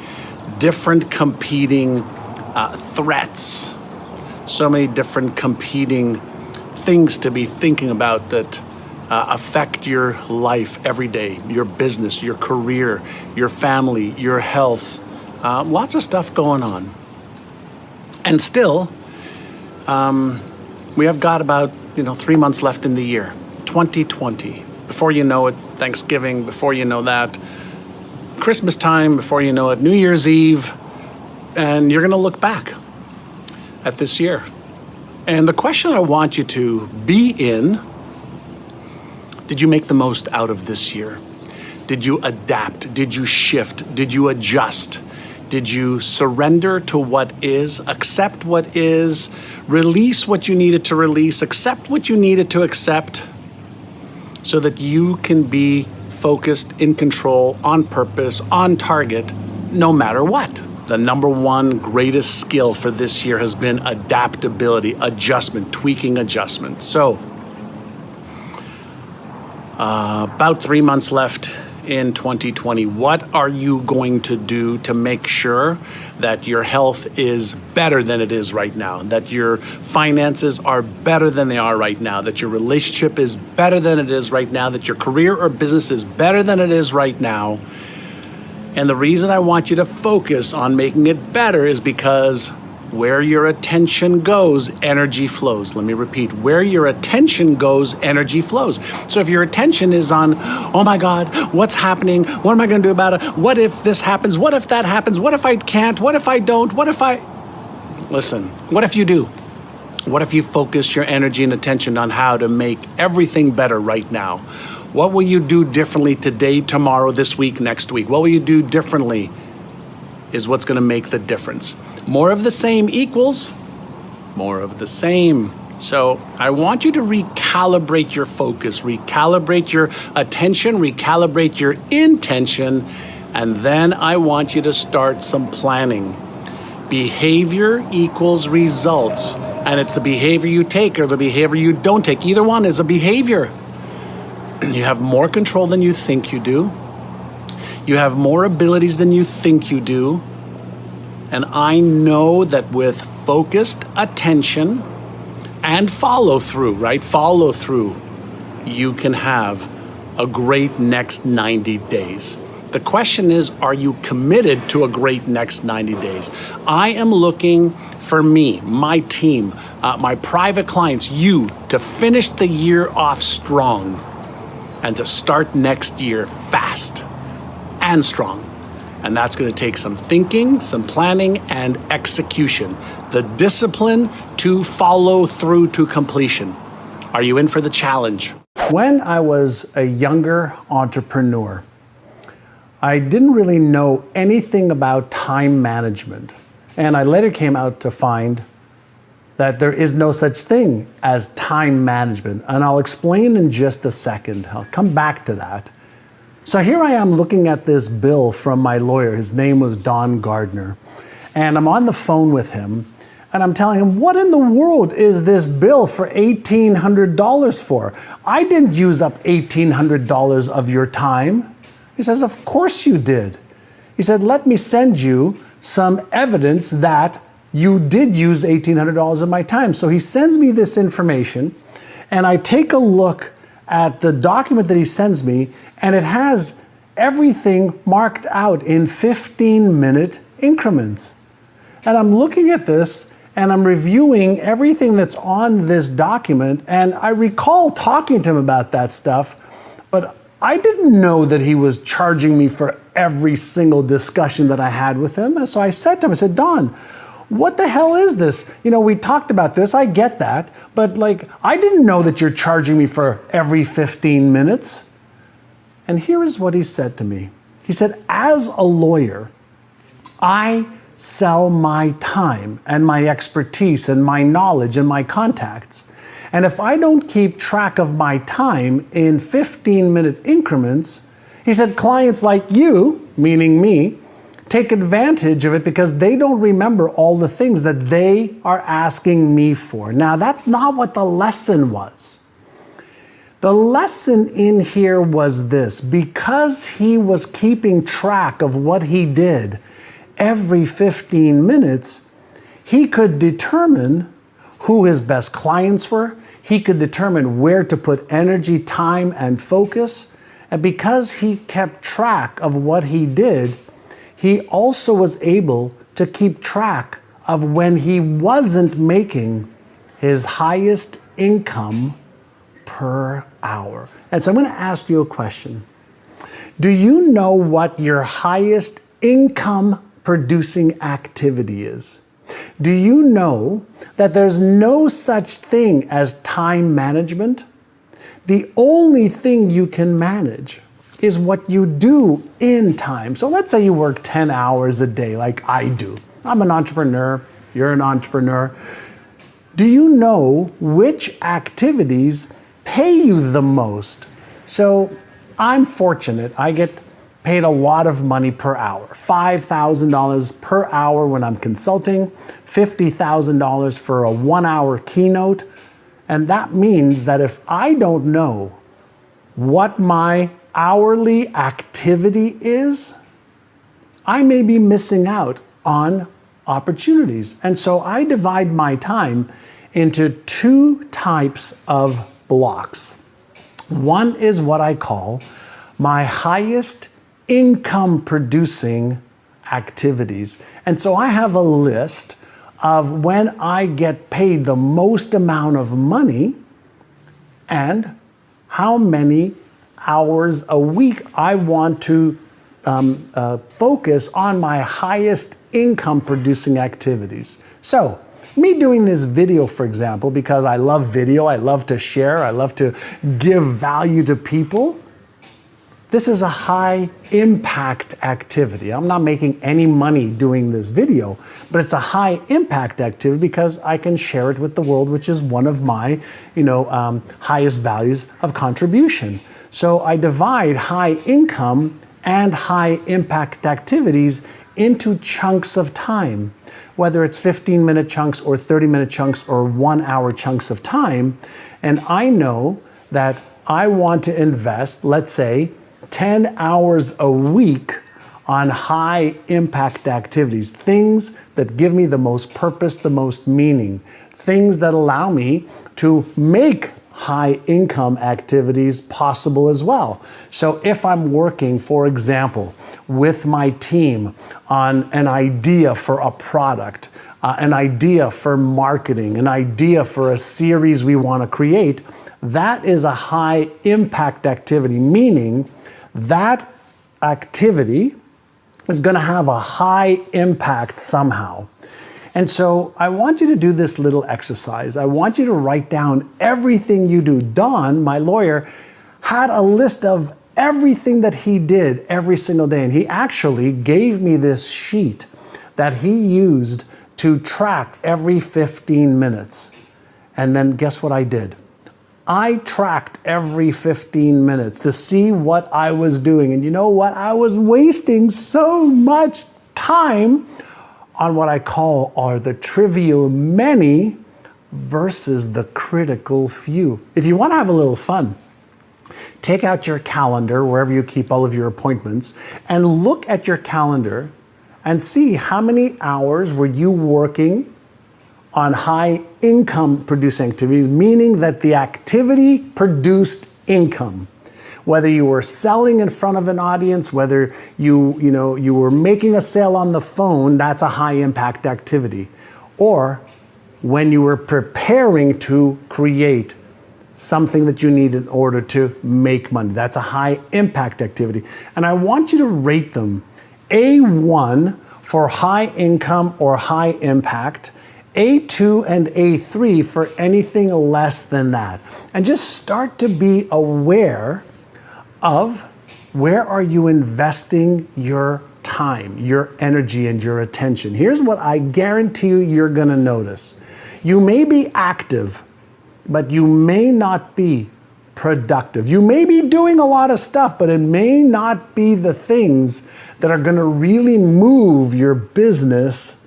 different competing threats, so many different competing things to be thinking about that affect your life every day, your business, your career, your family, your health, lots of stuff going on. And still, we have got about 3 months left in the year, 2020. Before you know it, Thanksgiving, before you know that, Christmas time, before you know it, New Year's Eve, and you're going to look back at this year. And the question I want you to be in, did you make the most out of this year? Did you adapt? Did you shift? Did you adjust? Did you surrender to what is, accept what is, release what you needed to release, accept what you needed to accept, so that you can be focused, in control, on purpose, on target, no matter what? The number one greatest skill for this year has been adaptability, adjustment, tweaking adjustment. So, about 3 months left in 2020. What are you going to do to make sure that your health is better than it is right now, that your finances are better than they are right now, that your relationship is better than it is right now, that your career or business is better than it is right now? And the reason I want you to focus on making it better is because where your attention goes, energy flows. Let me repeat, where your attention goes, energy flows. So if your attention is on, oh my God, what's happening? What am I going to do about it? What if this happens? What if that happens? What if I can't? What if I don't? What if I... Listen, what if you do? What if you focus your energy and attention on how to make everything better right now? What will you do differently today, tomorrow, this week, next week? What will you do differently is what's going to make the difference. More of the same equals more of the same. So I want you to recalibrate your focus, recalibrate your attention, recalibrate your intention, and then I want you to start some planning. Behavior equals results, and it's the behavior you take or the behavior you don't take. Either one is a behavior. You have more control than you think you do. You have more abilities than you think you do. And I know that with focused attention and follow through, right? Follow through, you can have a great next 90 days. The question is, are you committed to a great next 90 days? I am looking for me, my team, my private clients, you, to finish the year off strong and to start next year fast and strong. And that's going to take some thinking, some planning, and execution. The discipline to follow through to completion. Are you in for the challenge? When I was a younger entrepreneur, I didn't really know anything about time management. And I later came out to find that there is no such thing as time management. And I'll explain in just a second. I'll come back to that. So here I am looking at this bill from my lawyer. His name was Don Gardner. And I'm on the phone with him, and I'm telling him, what in the world is this bill for $1,800 for? I didn't use up $1,800 of your time. He says, of course you did. He said, let me send you some evidence that you did use $1,800 of my time. So he sends me this information, and I take a look at the document that he sends me, and it has everything marked out in 15-minute increments. And I'm looking at this, and I'm reviewing everything that's on this document, and I recall talking to him about that stuff, but I didn't know that he was charging me for every single discussion that I had with him. And so I said to him, I said, Don, what the hell is this? You know, we talked about this, I get that, but like, I didn't know that you're charging me for every 15 minutes. And here is what he said to me. He said, as a lawyer, I sell my time and my expertise and my knowledge and my contacts. And if I don't keep track of my time in 15-minute increments, he said, clients like you, meaning me, take advantage of it because they don't remember all the things that they are asking me for. Now, that's not what the lesson was. The lesson in here was this: because he was keeping track of what he did every 15 minutes, he could determine who his best clients were. He could determine where to put energy, time, and focus. And because he kept track of what he did, he also was able to keep track of when he wasn't making his highest income per hour. And so I'm going to ask you a question. Do you know what your highest income producing activity is? Do you know that there's no such thing as time management? The only thing you can manage is what you do in time. So let's say you work 10 hours a day like I do. I'm an entrepreneur, you're an entrepreneur. Do you know which activities pay you the most? So I'm fortunate, I get paid a lot of money per hour, $5,000 per hour when I'm consulting, $50,000 for a 1-hour keynote. And that means that if I don't know what my hourly activity is, I may be missing out on opportunities. And so I divide my time into 2 types of blocks. One is what I call my highest income producing activities. And so I have a list of when I get paid the most amount of money and how many hours a week I want to focus on my highest income producing activities. So me doing this video, for example, because I love video, I love to share, I love to give value to people, this is a high impact activity. I'm not making any money doing this video, but it's a high impact activity because I can share it with the world, which is one of my, highest values of contribution. So I divide high income and high impact activities into chunks of time, whether it's 15-minute chunks or 30-minute chunks or 1-hour chunks of time. And I know that I want to invest, let's say, 10 hours a week on high impact activities, things that give me the most purpose, the most meaning, things that allow me to make high income activities possible as well. So if I'm working, for example, with my team on an idea for a product, an idea for marketing, an idea for a series we want to create, that is a high impact activity, meaning that activity is going to have a high impact somehow. And so I want you to do this little exercise. I want you to write down everything you do. Don, my lawyer, had a list of everything that he did every single day. And he actually gave me this sheet that he used to track every 15 minutes. And then guess what I did? I tracked every 15 minutes to see what I was doing. And you know what? I was wasting so much time on what I call are the trivial many versus the critical few. If you want to have a little fun, take out your calendar, wherever you keep all of your appointments, and look at your calendar and see how many hours were you working on high income producing activities, meaning that the activity produced income. Whether you were selling in front of an audience, whether you were making a sale on the phone, that's a high impact activity. Or when you were preparing to create something that you need in order to make money, that's a high impact activity. And I want you to rate them A1 for high income or high impact, A2 and A3 for anything less than that. And just start to be aware of where are you investing your time, your energy, and your attention. Here's what I guarantee you're gonna notice. You may be active, but you may not be productive. You may be doing a lot of stuff, but it may not be the things that are gonna really move your business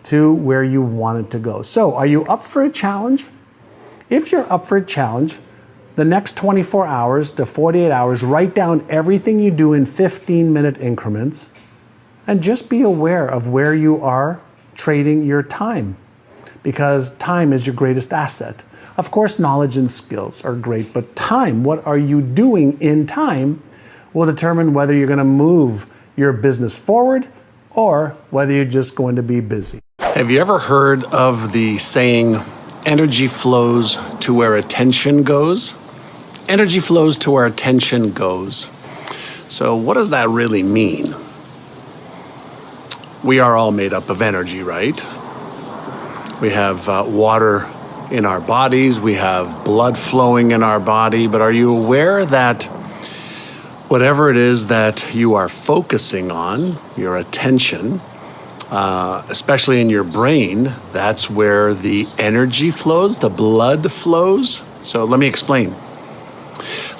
to where you want it to go. So, are you up for a challenge? If you're up for a challenge, the next 24 hours to 48 hours, write down everything you do in 15-minute increments and just be aware of where you are trading your time, because time is your greatest asset. Of course, knowledge and skills are great, but time, what are you doing in time, will determine whether you're going to move your business forward or whether you're just going to be busy. Have you ever heard of the saying, energy flows to where attention goes? Energy flows to where attention goes. So what does that really mean? We are all made up of energy, right? We have water in our bodies, we have blood flowing in our body, but are you aware that whatever it is that you are focusing on, your attention, especially in your brain, that's where the energy flows, the blood flows? So let me explain.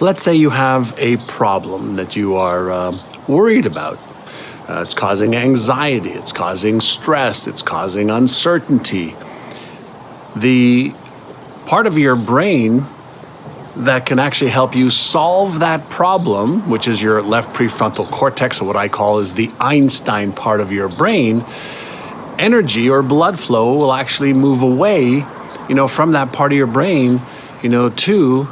Let's say you have a problem that you are worried about. It's causing anxiety, it's causing stress, it's causing uncertainty. The part of your brain that can actually help you solve that problem, which is your left prefrontal cortex, or what I call is the Einstein part of your brain, energy or blood flow will actually move away, from that part of your brain, to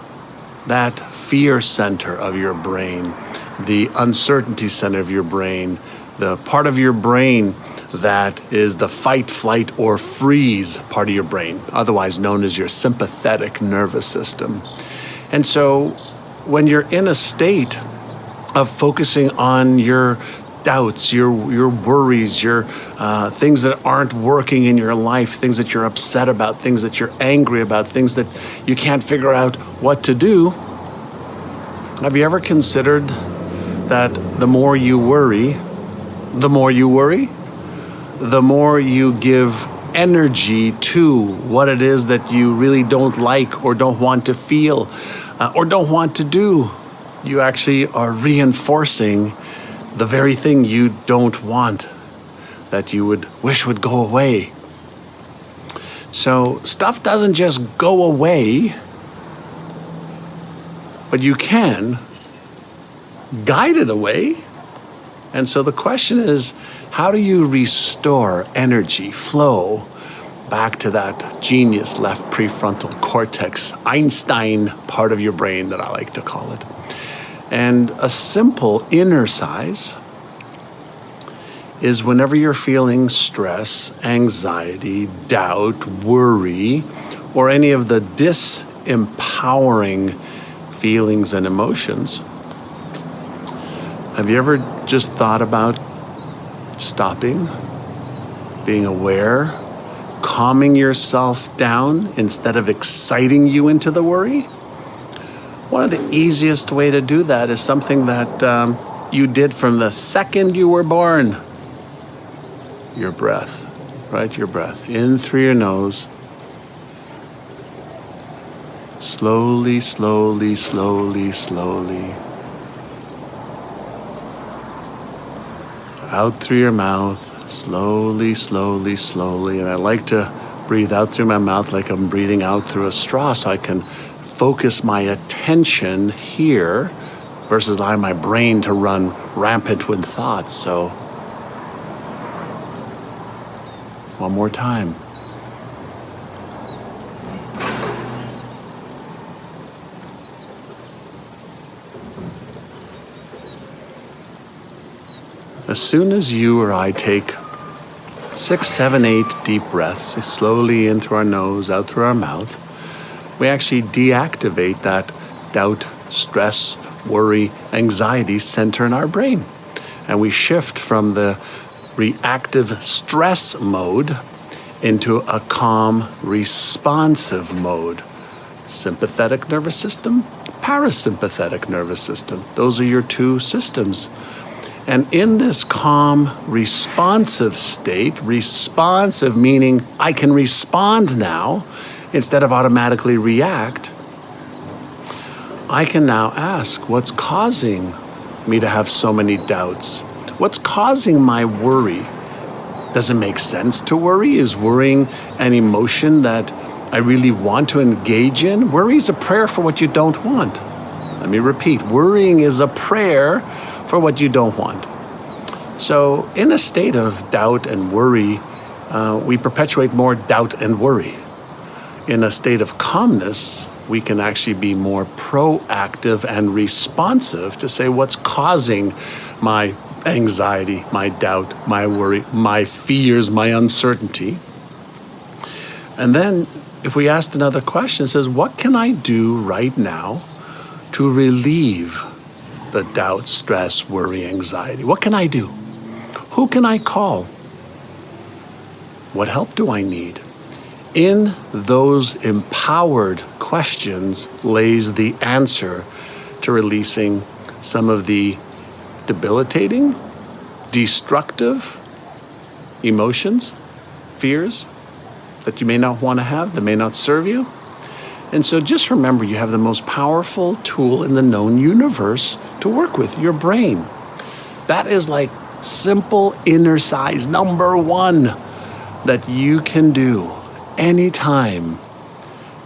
that fear center of your brain, the uncertainty center of your brain, the part of your brain that is the fight, flight, or freeze part of your brain, otherwise known as your sympathetic nervous system. And so when you're in a state of focusing on your doubts, your worries, your things that aren't working in your life, things that you're upset about, things that you're angry about, things that you can't figure out what to do, have you ever considered that the more you worry, the more you give energy to what it is that you really don't like or don't want to feel or don't want to do? You actually are reinforcing the very thing you don't want, that you would wish would go away. So stuff doesn't just go away, but you can guide it away. And so the question is, how do you restore energy, flow, back to that genius left prefrontal cortex, Einstein part of your brain that I like to call it? And a simple exercise is whenever you're feeling stress, anxiety, doubt, worry, or any of the disempowering feelings and emotions, Have you ever just thought about stopping, being aware, calming yourself down instead of exciting you into the worry? One of the easiest way to do that is something that you did from the second you were born. Your breath, right? Your breath in through your nose. Slowly, slowly, slowly, slowly. Out through your mouth, slowly, slowly, slowly. And I like to breathe out through my mouth like I'm breathing out through a straw so I can focus my attention here versus allowing my brain to run rampant with thoughts. So, one more time. As soon as you or I take 6, 7, 8 deep breaths, slowly in through our nose, out through our mouth, we actually deactivate that doubt, stress, worry, anxiety center in our brain. And we shift from the reactive stress mode into a calm, responsive mode. Sympathetic nervous system, parasympathetic nervous system. Those are your two systems. And in this calm, responsive state, responsive meaning I can respond now instead of automatically react, I can now ask, what's causing me to have so many doubts? What's causing my worry? Does it make sense to worry? Is worrying an emotion that I really want to engage in? Worry is a prayer for what you don't want. Let me repeat, worrying is a prayer for what you don't want. So in a state of doubt and worry, we perpetuate more doubt and worry. In a state of calmness, we can actually be more proactive and responsive to say what's causing my anxiety, my doubt, my worry, my fears, my uncertainty. And then if we asked another question, it says, what can I do right now to relieve the doubt, stress, worry, anxiety? What can I do? Who can I call? What help do I need? In those empowered questions lays the answer to releasing some of the debilitating, destructive emotions, fears that you may not want to have, that may not serve you. And so just remember, you have the most powerful tool in the known universe to work with, your brain. That is like simple inner size number one that you can do anytime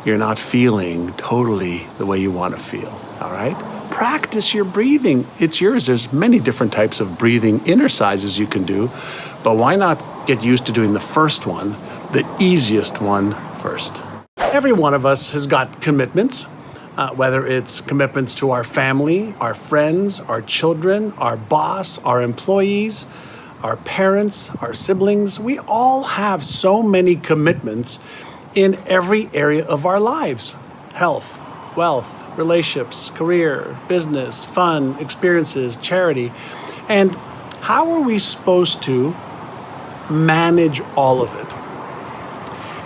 you're not feeling totally the way you want to feel, all right? Practice your breathing. It's yours. There's many different types of breathing inner sizes you can do, but why not get used to doing the first one, the easiest one first? Every one of us has got commitments, whether it's commitments to our family, our friends, our children, our boss, our employees, our parents, our siblings. We all have so many commitments in every area of our lives: health, wealth, relationships, career, business, fun, experiences, charity. And how are we supposed to manage all of it?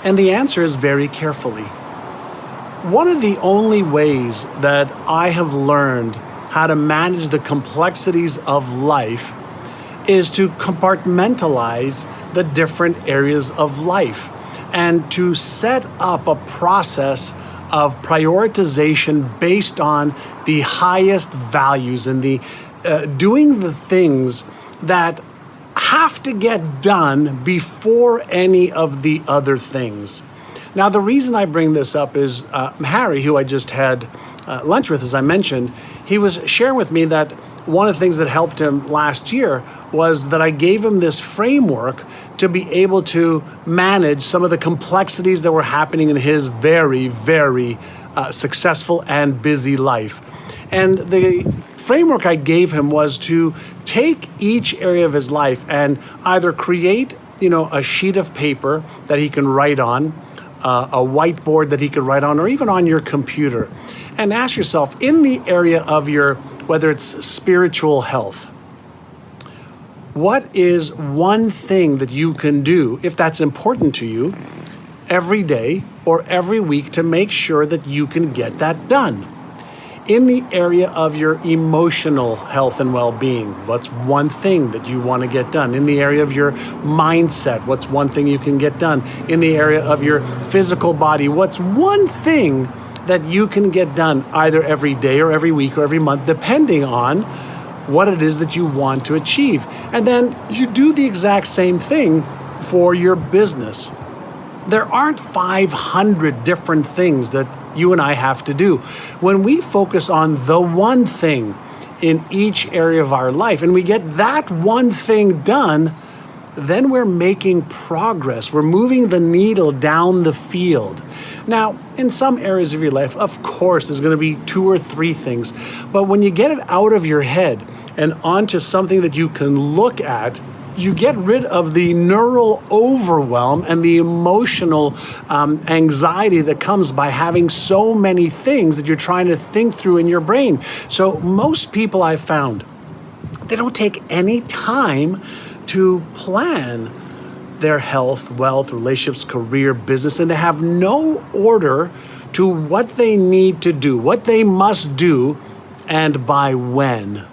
And the answer is very carefully. One of the only ways that I have learned how to manage the complexities of life is to compartmentalize the different areas of life and to set up a process of prioritization based on the highest values and the doing the things that have to get done before any of the other things. Now, the reason I bring this up is Harry, who I just had lunch with, as I mentioned, he was sharing with me that one of the things that helped him last year was that I gave him this framework to be able to manage some of the complexities that were happening in his very, very successful and busy life. And the framework I gave him was to take each area of his life and either create, a sheet of paper that he can write on, a whiteboard that he could write on, or even on your computer, and ask yourself, in the area of your whether it's spiritual health. What is one thing that you can do, if that's important to you, every day or every week to make sure that you can get that done? In the area of your emotional health and well-being, what's one thing that you want to get done? In the area of your mindset, what's one thing you can get done? In the area of your physical body, what's one thing that you can get done either every day or every week or every month, depending on what it is that you want to achieve? And then you do the exact same thing for your business. There aren't 500 different things that you and I have to do. When we focus on the one thing in each area of our life and we get that one thing done, then we're making progress. We're moving the needle down the field. Now, in some areas of your life, of course, there's going to be 2 or 3 things. But when you get it out of your head and onto something that you can look at, you get rid of the neural overwhelm and the emotional anxiety that comes by having so many things that you're trying to think through in your brain. So most people I've found, they don't take any time to plan their health, wealth, relationships, career, business, and they have no order to what they need to do, what they must do, and by when.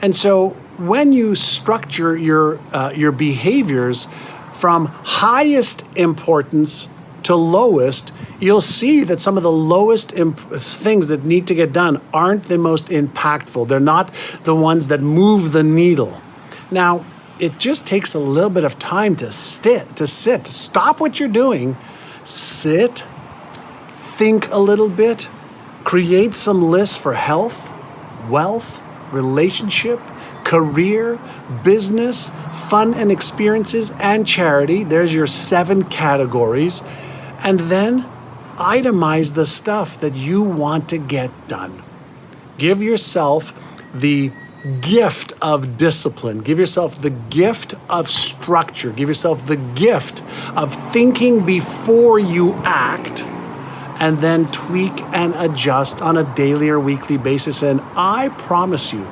And so when you structure your behaviors from highest importance to lowest, you'll see that some of the lowest things that need to get done aren't the most impactful. They're not the ones that move the needle. Now, it just takes a little bit of time to sit, stop what you're doing, sit, think a little bit, create some lists for health, wealth, relationship, career, business, fun and experiences, and charity. There's your 7 categories. And then itemize the stuff that you want to get done. Give yourself the gift of discipline. Give yourself the gift of structure. Give yourself the gift of thinking before you act, and then tweak and adjust on a daily or weekly basis. And I promise you,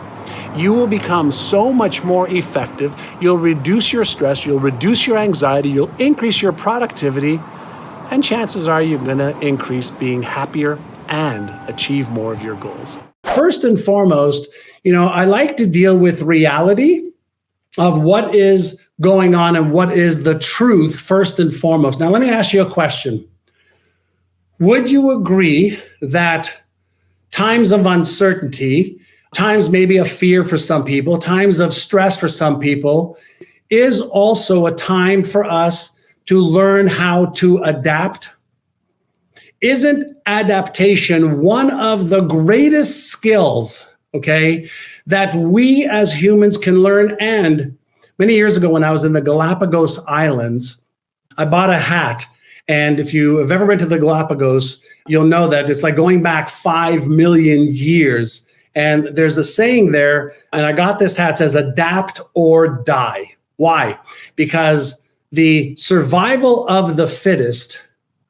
you will become so much more effective. You'll reduce your stress, you'll reduce your anxiety, you'll increase your productivity, and chances are you're gonna increase being happier and achieve more of your goals. First and foremost, I like to deal with reality of what is going on and what is the truth first and foremost. Now, let me ask you a question. Would you agree that times of uncertainty, times maybe of fear for some people, times of stress for some people, is also a time for us to learn how to adapt? Isn't adaptation one of the greatest skills, that we as humans can learn? And many years ago when I was in the Galapagos Islands, I bought a hat. And if you have ever been to the Galapagos, you'll know that it's like going back 5 million years. And there's a saying there, and I got this hat, says adapt or die. Why? Because the survival of the fittest,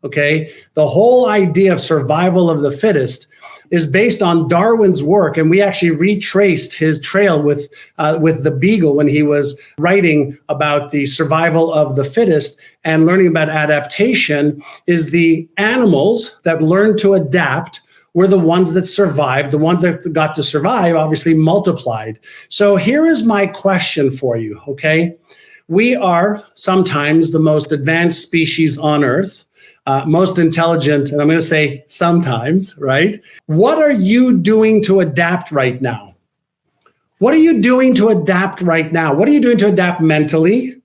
the whole idea of survival of the fittest is based on Darwin's work. And we actually retraced his trail with the beagle when he was writing about the survival of the fittest and learning about adaptation. Is the animals that learned to adapt were the ones that survived. The ones that got to survive obviously multiplied. So here is my question for you, We are sometimes the most advanced species on Earth, most intelligent, and I'm going to say sometimes, right? What are you doing to adapt right now? What are you doing to adapt right now? What are you doing to adapt mentally?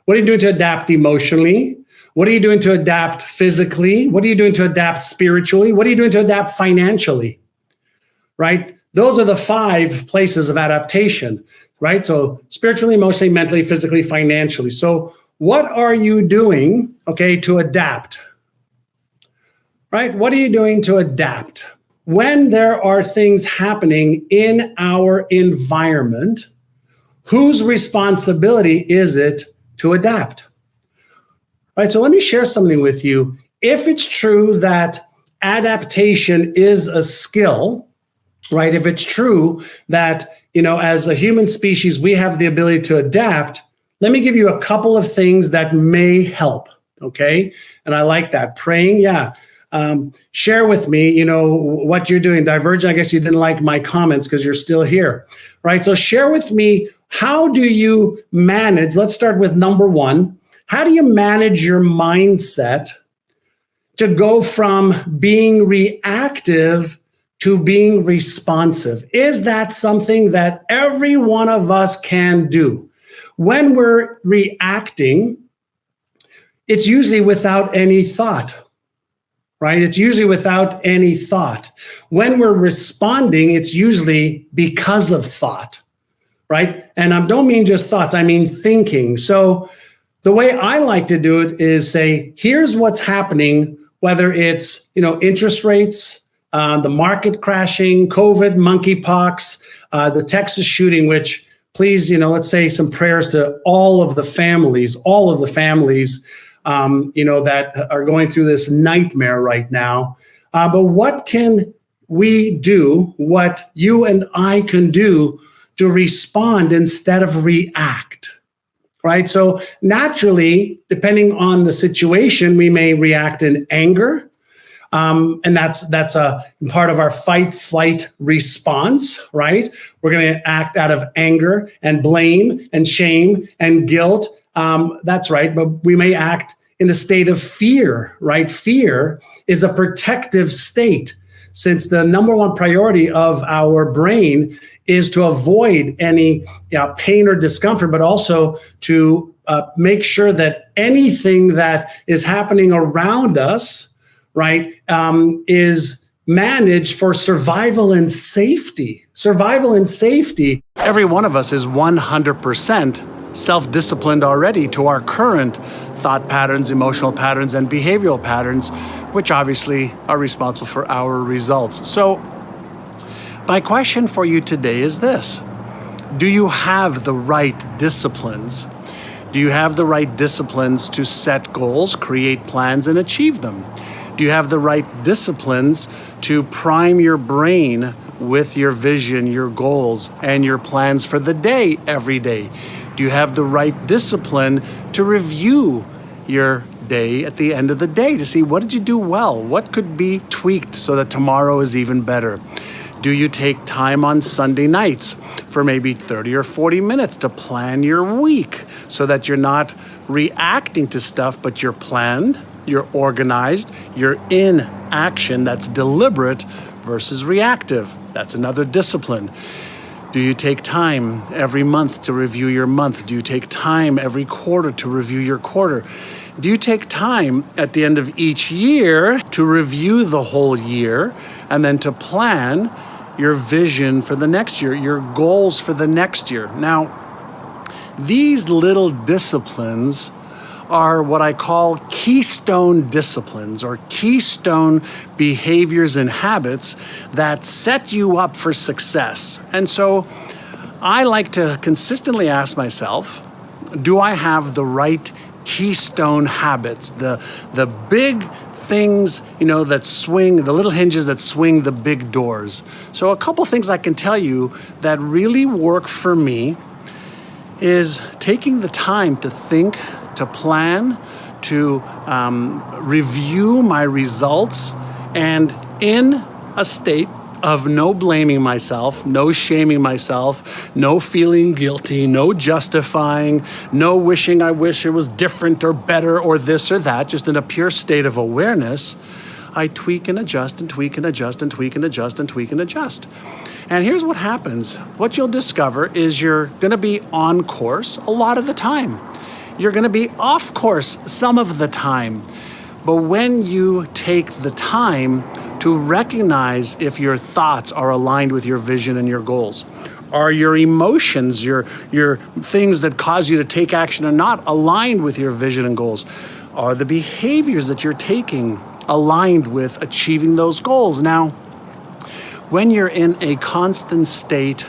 What are you doing to adapt emotionally? What are you doing to adapt physically? What are you doing to adapt spiritually? What are you doing to adapt financially? Right? Those are the 5 places of adaptation, right? So spiritually, emotionally, mentally, physically, financially. So what are you doing, to adapt? Right? What are you doing to adapt? When there are things happening in our environment, whose responsibility is it to adapt? Right, so let me share something with you. If it's true that adaptation is a skill, right? If it's true that, as a human species, we have the ability to adapt, let me give you a couple of things that may help, okay? And I like that. Praying, yeah. Share with me, what you're doing. Divergent, I guess you didn't like my comments because you're still here, right? So share with me, how do you manage, let's start with number one, how do you manage your mindset to go from being reactive to being responsive? Is that something that every one of us can do? When we're reacting, it's usually without any thought, right? It's usually without any thought. When we're responding, it's usually because of thought, right? And I don't mean just thoughts, I mean thinking. So the way I like to do it is say, here's what's happening, whether it's, interest rates, the market crashing, COVID, monkeypox, the Texas shooting, which please, let's say some prayers to all of the families, that are going through this nightmare right now. But what can we do, what you and I can do to respond instead of react, right? So naturally, depending on the situation, we may react in anger. And that's a part of our fight, flight response, right? We're going to act out of anger and blame and shame and guilt. That's right. But we may act in a state of fear, right? Fear is a protective state, since the number one priority of our brain is to avoid any pain or discomfort, but also to make sure that anything that is happening around us, right, is managed for survival and safety. Survival and safety. Every one of us is 100% self-disciplined already to our current thought patterns, emotional patterns, and behavioral patterns, which obviously are responsible for our results. So my question for you today is this: do you have the right disciplines? Do you have the right disciplines to set goals, create plans, and achieve them? Do you have the right disciplines to prime your brain with your vision, your goals, and your plans for the day every day? Do you have the right discipline to review your day at the end of the day to see what did you do well? What could be tweaked so that tomorrow is even better? Do you take time on Sunday nights for maybe 30 or 40 minutes to plan your week so that you're not reacting to stuff, but you're planned, you're organized, you're in action that's deliberate versus reactive? That's another discipline. Do you take time every month to review your month? Do you take time every quarter to review your quarter? Do you take time at the end of each year to review the whole year and then to plan your vision for the next year, your goals for the next year? Now, these little disciplines are what I call keystone disciplines, or keystone behaviors and habits that set you up for success. And so I like to consistently ask myself, do I have the right keystone habits, the big things, that swing, the little hinges that swing the big doors? So a couple things I can tell you that really work for me is taking the time to think, to plan, to review my results, and in a state of no blaming myself, no shaming myself, no feeling guilty, no justifying, no wishing I wish it was different or better or this or that, just in a pure state of awareness, I tweak and adjust and tweak and adjust and tweak and adjust and tweak and adjust. And here's what happens. What you'll discover is you're going to be on course a lot of the time. You're going to be off course some of the time. But when you take the time to recognize if your thoughts are aligned with your vision and your goals, are your emotions, your things that cause you to take action are not aligned with your vision and goals, are the behaviors that you're taking aligned with achieving those goals? Now, when you're in a constant state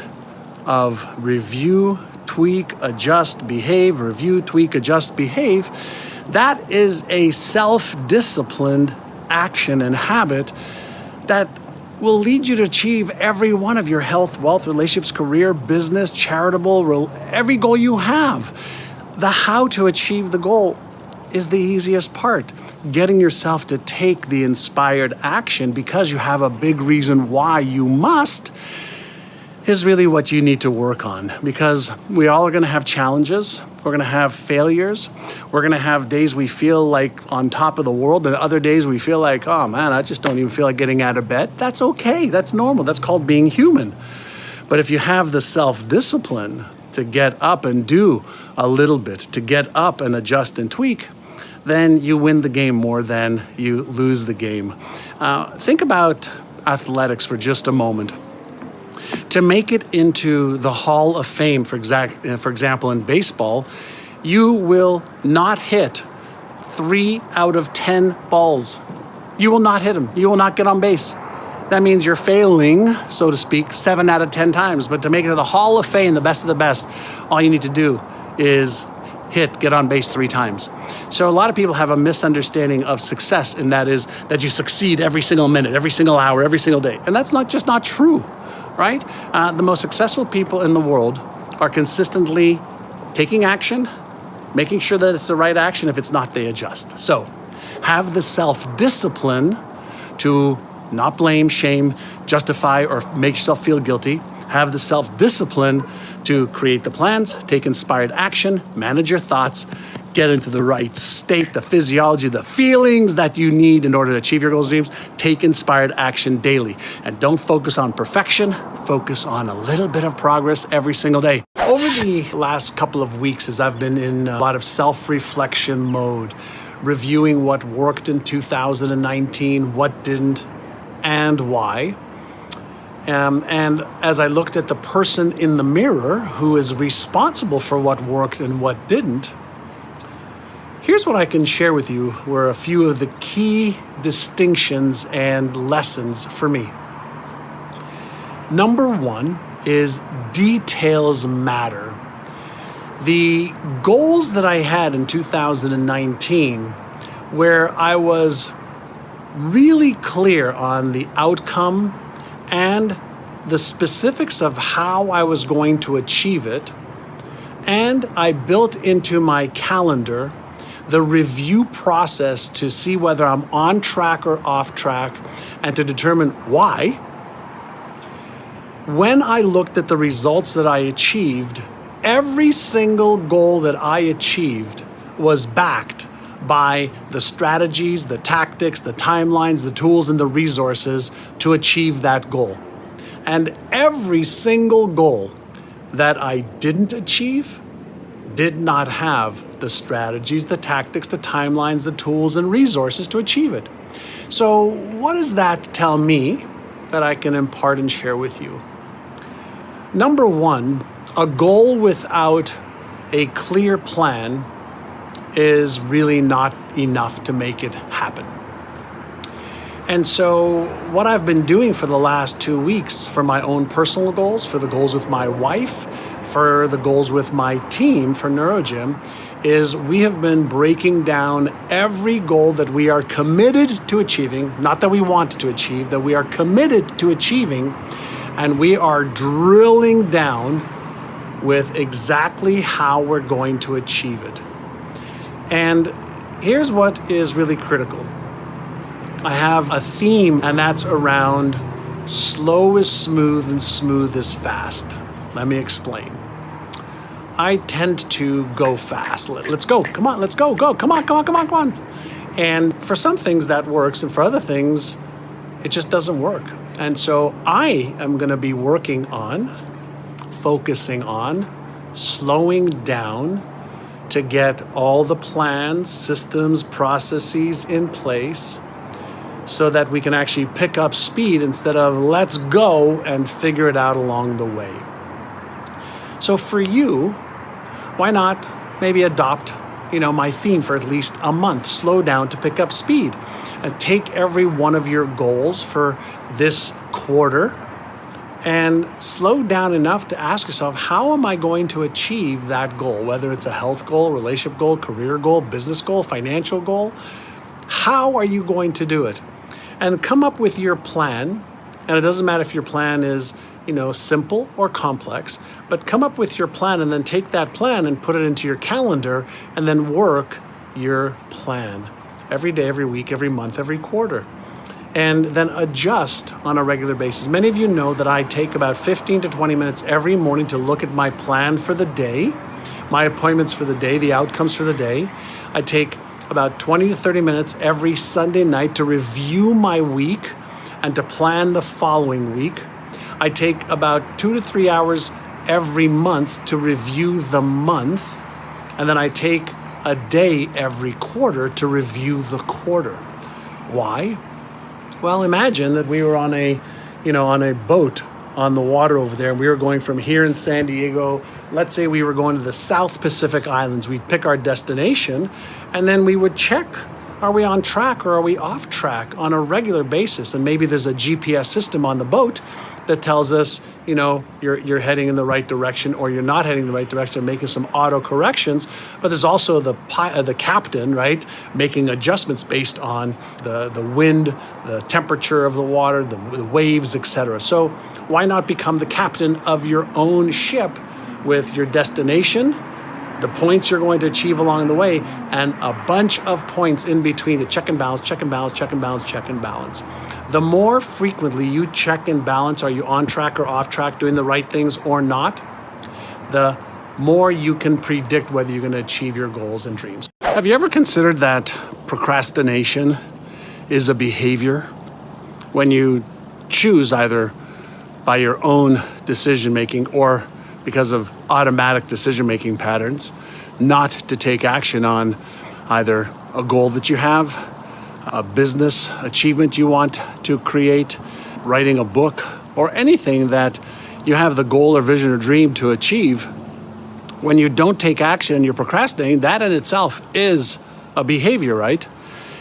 of review, tweak, adjust, behave, review, tweak, adjust, behave, that is a self-disciplined action and habit that will lead you to achieve every one of your health, wealth, relationships, career, business, charitable, every goal you have. The how to achieve the goal is the easiest part. Getting yourself to take the inspired action because you have a big reason why you must is really what you need to work on, because we all are going to have challenges. We're going to have failures. We're going to have days we feel like on top of the world, and other days we feel like, oh man, I just don't even feel like getting out of bed. That's okay. That's normal. That's called being human. But if you have the self-discipline to get up and do a little bit, to get up and adjust and tweak, then you win the game more than you lose the game. Think about athletics for just a moment. To make it into the Hall of Fame, for example, in baseball, you will not hit 3 out of 10 balls. You will not hit them. You will not get on base. That means you're failing, so to speak, 7 out of 10 times. But to make it to the Hall of Fame, the best of the best, all you need to do is get on base 3 times. So a lot of people have a misunderstanding of success, and that is that you succeed every single minute, every single hour, every single day. And that's not true. Right? The most successful people in the world are consistently taking action, making sure that it's the right action. If it's not, they adjust. So have the self-discipline to not blame, shame, justify, or make yourself feel guilty. Have the self-discipline to create the plans, take inspired action, manage your thoughts, get into the right state, the physiology, the feelings that you need in order to achieve your goals and dreams. Take inspired action daily. And don't focus on perfection. Focus on a little bit of progress every single day. Over the last couple of weeks, as I've been in a lot of self-reflection mode, reviewing what worked in 2019, what didn't, and why. And as I looked at the person in the mirror who is responsible for what worked and what didn't, here's what I can share with you were a few of the key distinctions and lessons for me. Number 1 is details matter. The goals that I had in 2019, where I was really clear on the outcome and the specifics of how I was going to achieve it, and I built into my calendar the review process to see whether I'm on track or off track and to determine why. When I looked at the results that I achieved, every single goal that I achieved was backed by the strategies, the tactics, the timelines, the tools, and the resources to achieve that goal. And every single goal that I didn't achieve did not have the strategies, the tactics, the timelines, the tools, and resources to achieve it. So what does that tell me that I can impart and share with you? Number 1, a goal without a clear plan is really not enough to make it happen. And so what I've been doing for the last 2 weeks for my own personal goals, for the goals with my wife, for the goals with my team for NeuroGym, is we have been breaking down every goal that we are committed to achieving, not that we want to achieve, that we are committed to achieving, and we are drilling down with exactly how we're going to achieve it. And here's what is really critical. I have a theme, and that's around slow is smooth and smooth is fast. Let me explain. I tend to go fast. Let's go. Come on, let's go. Come on. And for some things that works, and for other things, it just doesn't work. And so I am going to be focusing on slowing down to get all the plans, systems, processes in place so that we can actually pick up speed instead of let's go and figure it out along the way. So for you, why not maybe adopt, my theme for at least a month, slow down to pick up speed, and take every one of your goals for this quarter and slow down enough to ask yourself, how am I going to achieve that goal? Whether it's a health goal, relationship goal, career goal, business goal, financial goal, how are you going to do it? And come up with your plan And it doesn't matter if your plan is, simple or complex, but come up with your plan and then take that plan and put it into your calendar and then work your plan every day, every week, every month, every quarter. And then adjust on a regular basis. Many of you know that I take about 15 to 20 minutes every morning to look at my plan for the day, my appointments for the day, the outcomes for the day. I take about 20 to 30 minutes every Sunday night to review my week and to plan the following week. I take about 2 to 3 hours every month to review the month. And then I take a day every quarter to review the quarter. Why? Well, imagine that we were on a boat on the water over there, and we were going from here in San Diego. Let's say we were going to the South Pacific Islands. We'd pick our destination, and then we would check, are we on track or are we off track on a regular basis? And maybe there's a GPS system on the boat that tells us, you're heading in the right direction or you're not heading in the right direction, making some auto corrections. But there's also the captain, right, making adjustments based on the wind, the temperature of the water, the waves, etc. So why not become the captain of your own ship with your destination, the points you're going to achieve along the way, and a bunch of points in between to check and balance, check and balance, check and balance, check and balance. The more frequently you check and balance, are you on track or off track, doing the right things or not, the more you can predict whether you're going to achieve your goals and dreams. Have you ever considered that procrastination is a behavior? When you choose either by your own decision making or because of automatic decision-making patterns, not to take action on either a goal that you have, a business achievement you want to create, writing a book, or anything that you have the goal or vision or dream to achieve. When you don't take action and you're procrastinating, that in itself is a behavior, right?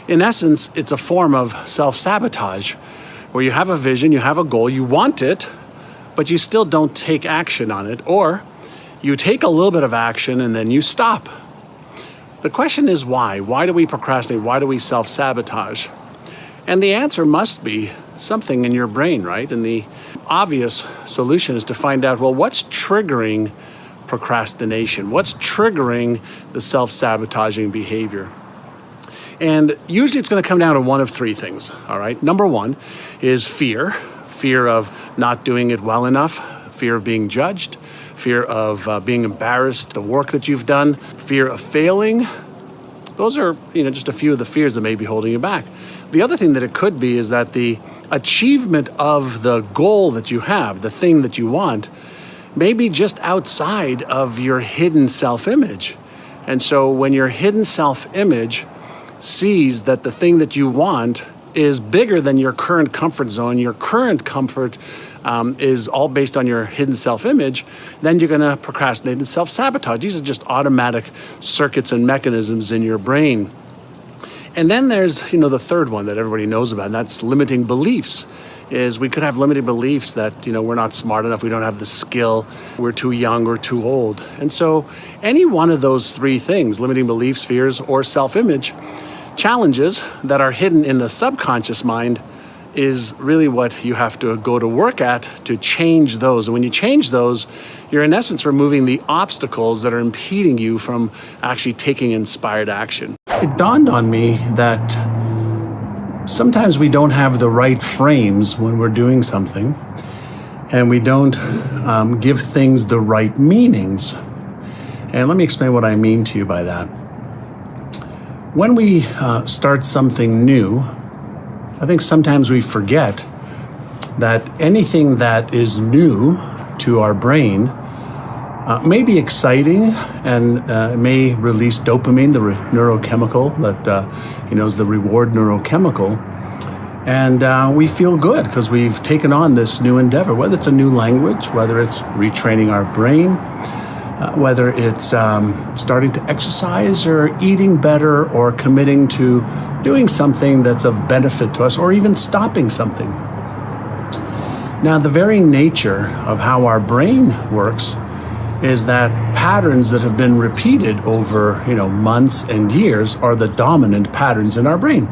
In essence, it's a form of self-sabotage, where you have a vision, you have a goal, you want it, but you still don't take action on it, or you take a little bit of action and then you stop. The question is why? Why do we procrastinate? Why do we self-sabotage? And the answer must be something in your brain, right? And the obvious solution is to find out, well, what's triggering procrastination? What's triggering the self-sabotaging behavior? And usually it's going to come down to one of three things, all right? Number one is fear of not doing it well enough, fear of being judged, fear of being embarrassed, the work that you've done, fear of failing. Those are, just a few of the fears that may be holding you back. The other thing that it could be is that the achievement of the goal that you have, the thing that you want, may be just outside of your hidden self-image. And so when your hidden self-image sees that the thing that you want is bigger than your current comfort zone, your current comfort is all based on your hidden self-image, then you're going to procrastinate and self-sabotage. These are just automatic circuits and mechanisms in your brain. And then there's, the third one that everybody knows about, and that's limiting beliefs. Is we could have limiting beliefs that, we're not smart enough, we don't have the skill, we're too young or too old. And so any one of those three things, limiting beliefs, fears, or self-image, challenges that are hidden in the subconscious mind, is really what you have to go to work at to change those. And when you change those, you're in essence removing the obstacles that are impeding you from actually taking inspired action. It dawned on me that sometimes we don't have the right frames when we're doing something, and we don't give things the right meanings. And let me explain what I mean to you by that. When we start something new, I think sometimes we forget that anything that is new to our brain may be exciting and may release dopamine, the neurochemical that is the reward neurochemical. And we feel good because we've taken on this new endeavor, whether it's a new language, whether it's retraining our brain, whether it's starting to exercise or eating better or committing to doing something that's of benefit to us, or even stopping something. Now, the very nature of how our brain works is that patterns that have been repeated over, months and years are the dominant patterns in our brain.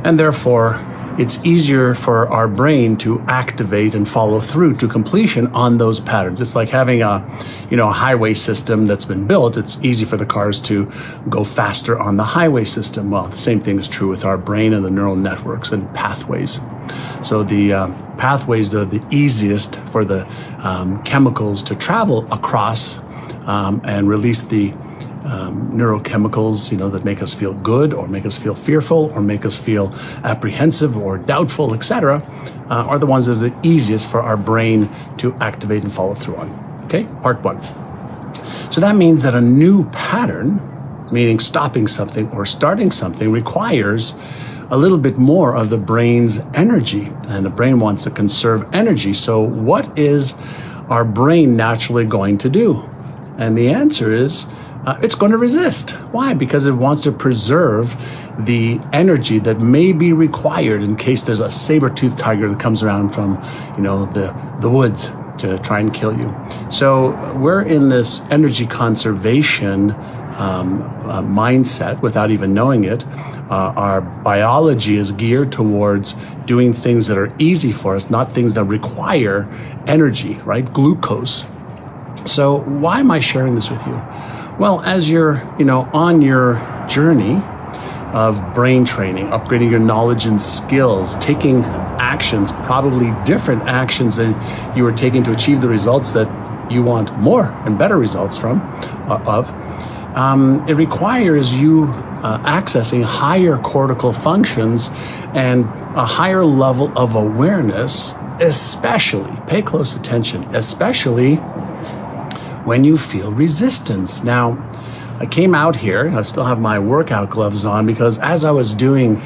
And therefore, it's easier for our brain to activate and follow through to completion on those patterns. It's like having a highway system that's been built. It's easy for the cars to go faster on the highway system. Well, the same thing is true with our brain and the neural networks and pathways. So the pathways are the easiest for the chemicals to travel across and release the neurochemicals, that make us feel good or make us feel fearful or make us feel apprehensive or doubtful, etc., are the ones that are the easiest for our brain to activate and follow through on. Okay, part one. So that means that a new pattern, meaning stopping something or starting something, requires a little bit more of the brain's energy, and the brain wants to conserve energy. So what is our brain naturally going to do? And the answer is it's going to resist. Why? Because it wants to preserve the energy that may be required in case there's a saber-toothed tiger that comes around from, the woods to try and kill you. So we're in this energy conservation mindset without even knowing it. Our biology is geared towards doing things that are easy for us, not things that require energy, right? Glucose. So why am I sharing this with you? Well, as you're, on your journey of brain training, upgrading your knowledge and skills, taking actions, probably different actions than you were taking to achieve the results that you want more and better results it requires you accessing higher cortical functions and a higher level of awareness, especially, pay close attention, especially when you feel resistance. Now, I came out here, I still have my workout gloves on, because as I was doing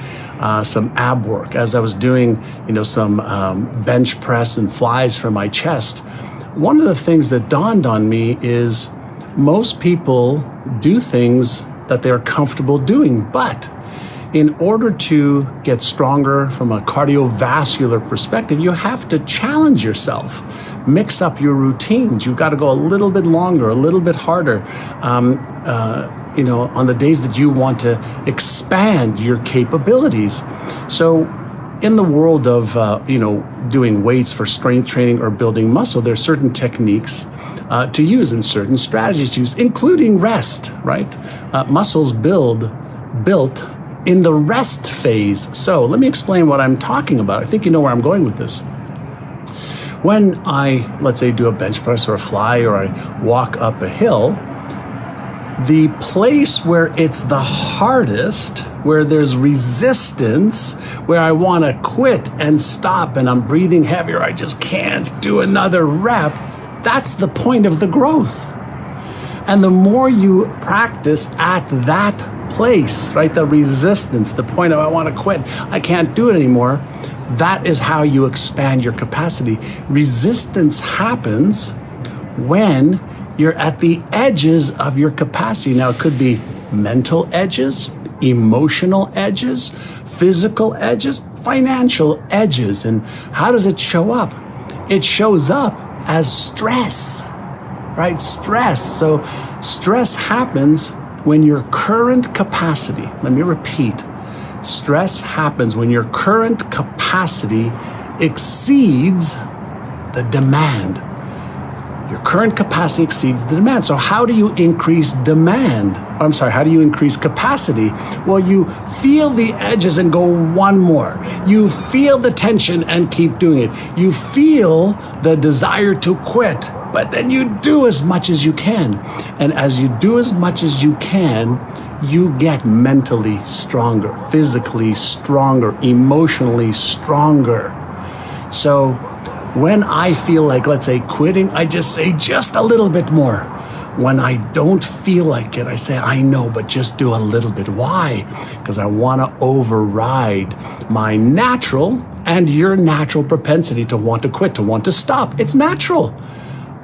some ab work, as I was doing, some bench press and flies for my chest, one of the things that dawned on me is most people do things that they're comfortable doing, but in order to get stronger from a cardiovascular perspective, you have to challenge yourself, mix up your routines. You've got to go a little bit longer, a little bit harder, on the days that you want to expand your capabilities. So in the world of, doing weights for strength training or building muscle, there are certain techniques to use and certain strategies to use, including rest, right? Muscles built in the rest phase. So let me explain what I'm talking about. I think you know where I'm going with this. When I, let's say, do a bench press or a fly, or I walk up a hill, the place where it's the hardest, where there's resistance, where I want to quit and stop and I'm breathing heavier, I just can't do another rep, that's the point of the growth. And the more you practice at that place, right, the resistance, the point of I want to quit, I can't do it anymore, that is how you expand your capacity. Resistance happens when you're at the edges of your capacity. Now, it could be mental edges, emotional edges, physical edges, financial edges. And how does it show up? It shows up as stress, right? Stress. So stress happens when your current capacity, let me repeat, stress happens when your current capacity exceeds the demand. Your current capacity exceeds the demand. So how do you increase demand? How do you increase capacity? Well, you feel the edges and go one more. You feel the tension and keep doing it. You feel the desire to quit, but then you do as much as you can. And as you do as much as you can, you get mentally stronger, physically stronger, emotionally stronger. So when I feel like, let's say, quitting, I just say just a little bit more. When I don't feel like it, I say, I know, but just do a little bit. Why? Because I want to override my natural and your natural propensity to want to quit, to want to stop. It's natural,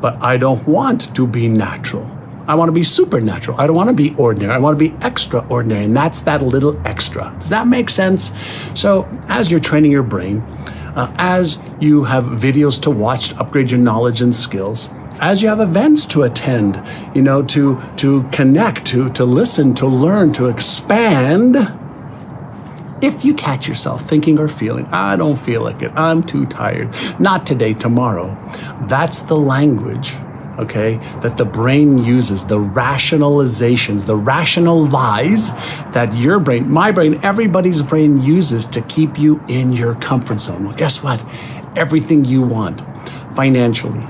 but I don't want to be natural. I want to be supernatural. I don't want to be ordinary. I want to be extraordinary, and that's that little extra. Does that make sense? So as you're training your brain, as you have videos to watch to upgrade your knowledge and skills, as you have events to attend, to connect, to listen, to learn, to expand, If you catch yourself thinking or feeling, I don't feel like it, I'm too tired, not today, tomorrow, that's the language, okay, that the brain uses, the rationalizations, the rational lies that your brain, my brain, everybody's brain uses to keep you in your comfort zone. Well, guess what? Everything you want, financially,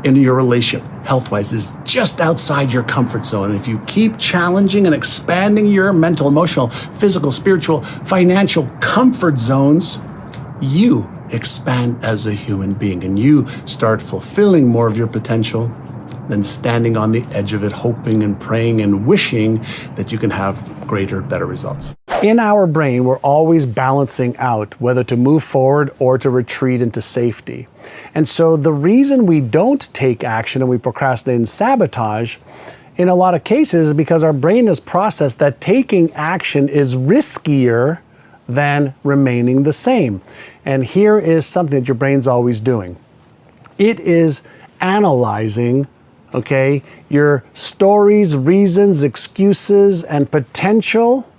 in your relationship, health-wise, is just outside your comfort zone. And if you keep challenging and expanding your mental, emotional, physical, spiritual, financial comfort zones, you expand as a human being and you start fulfilling more of your potential than standing on the edge of it, hoping and praying and wishing that you can have greater, better results. In our brain, we're always balancing out whether to move forward or to retreat into safety. And so the reason we don't take action and we procrastinate and sabotage in a lot of cases is because our brain has processed that taking action is riskier than remaining the same. And here is something that your brain's always doing. It is analyzing, okay, your stories, reasons, excuses, and potential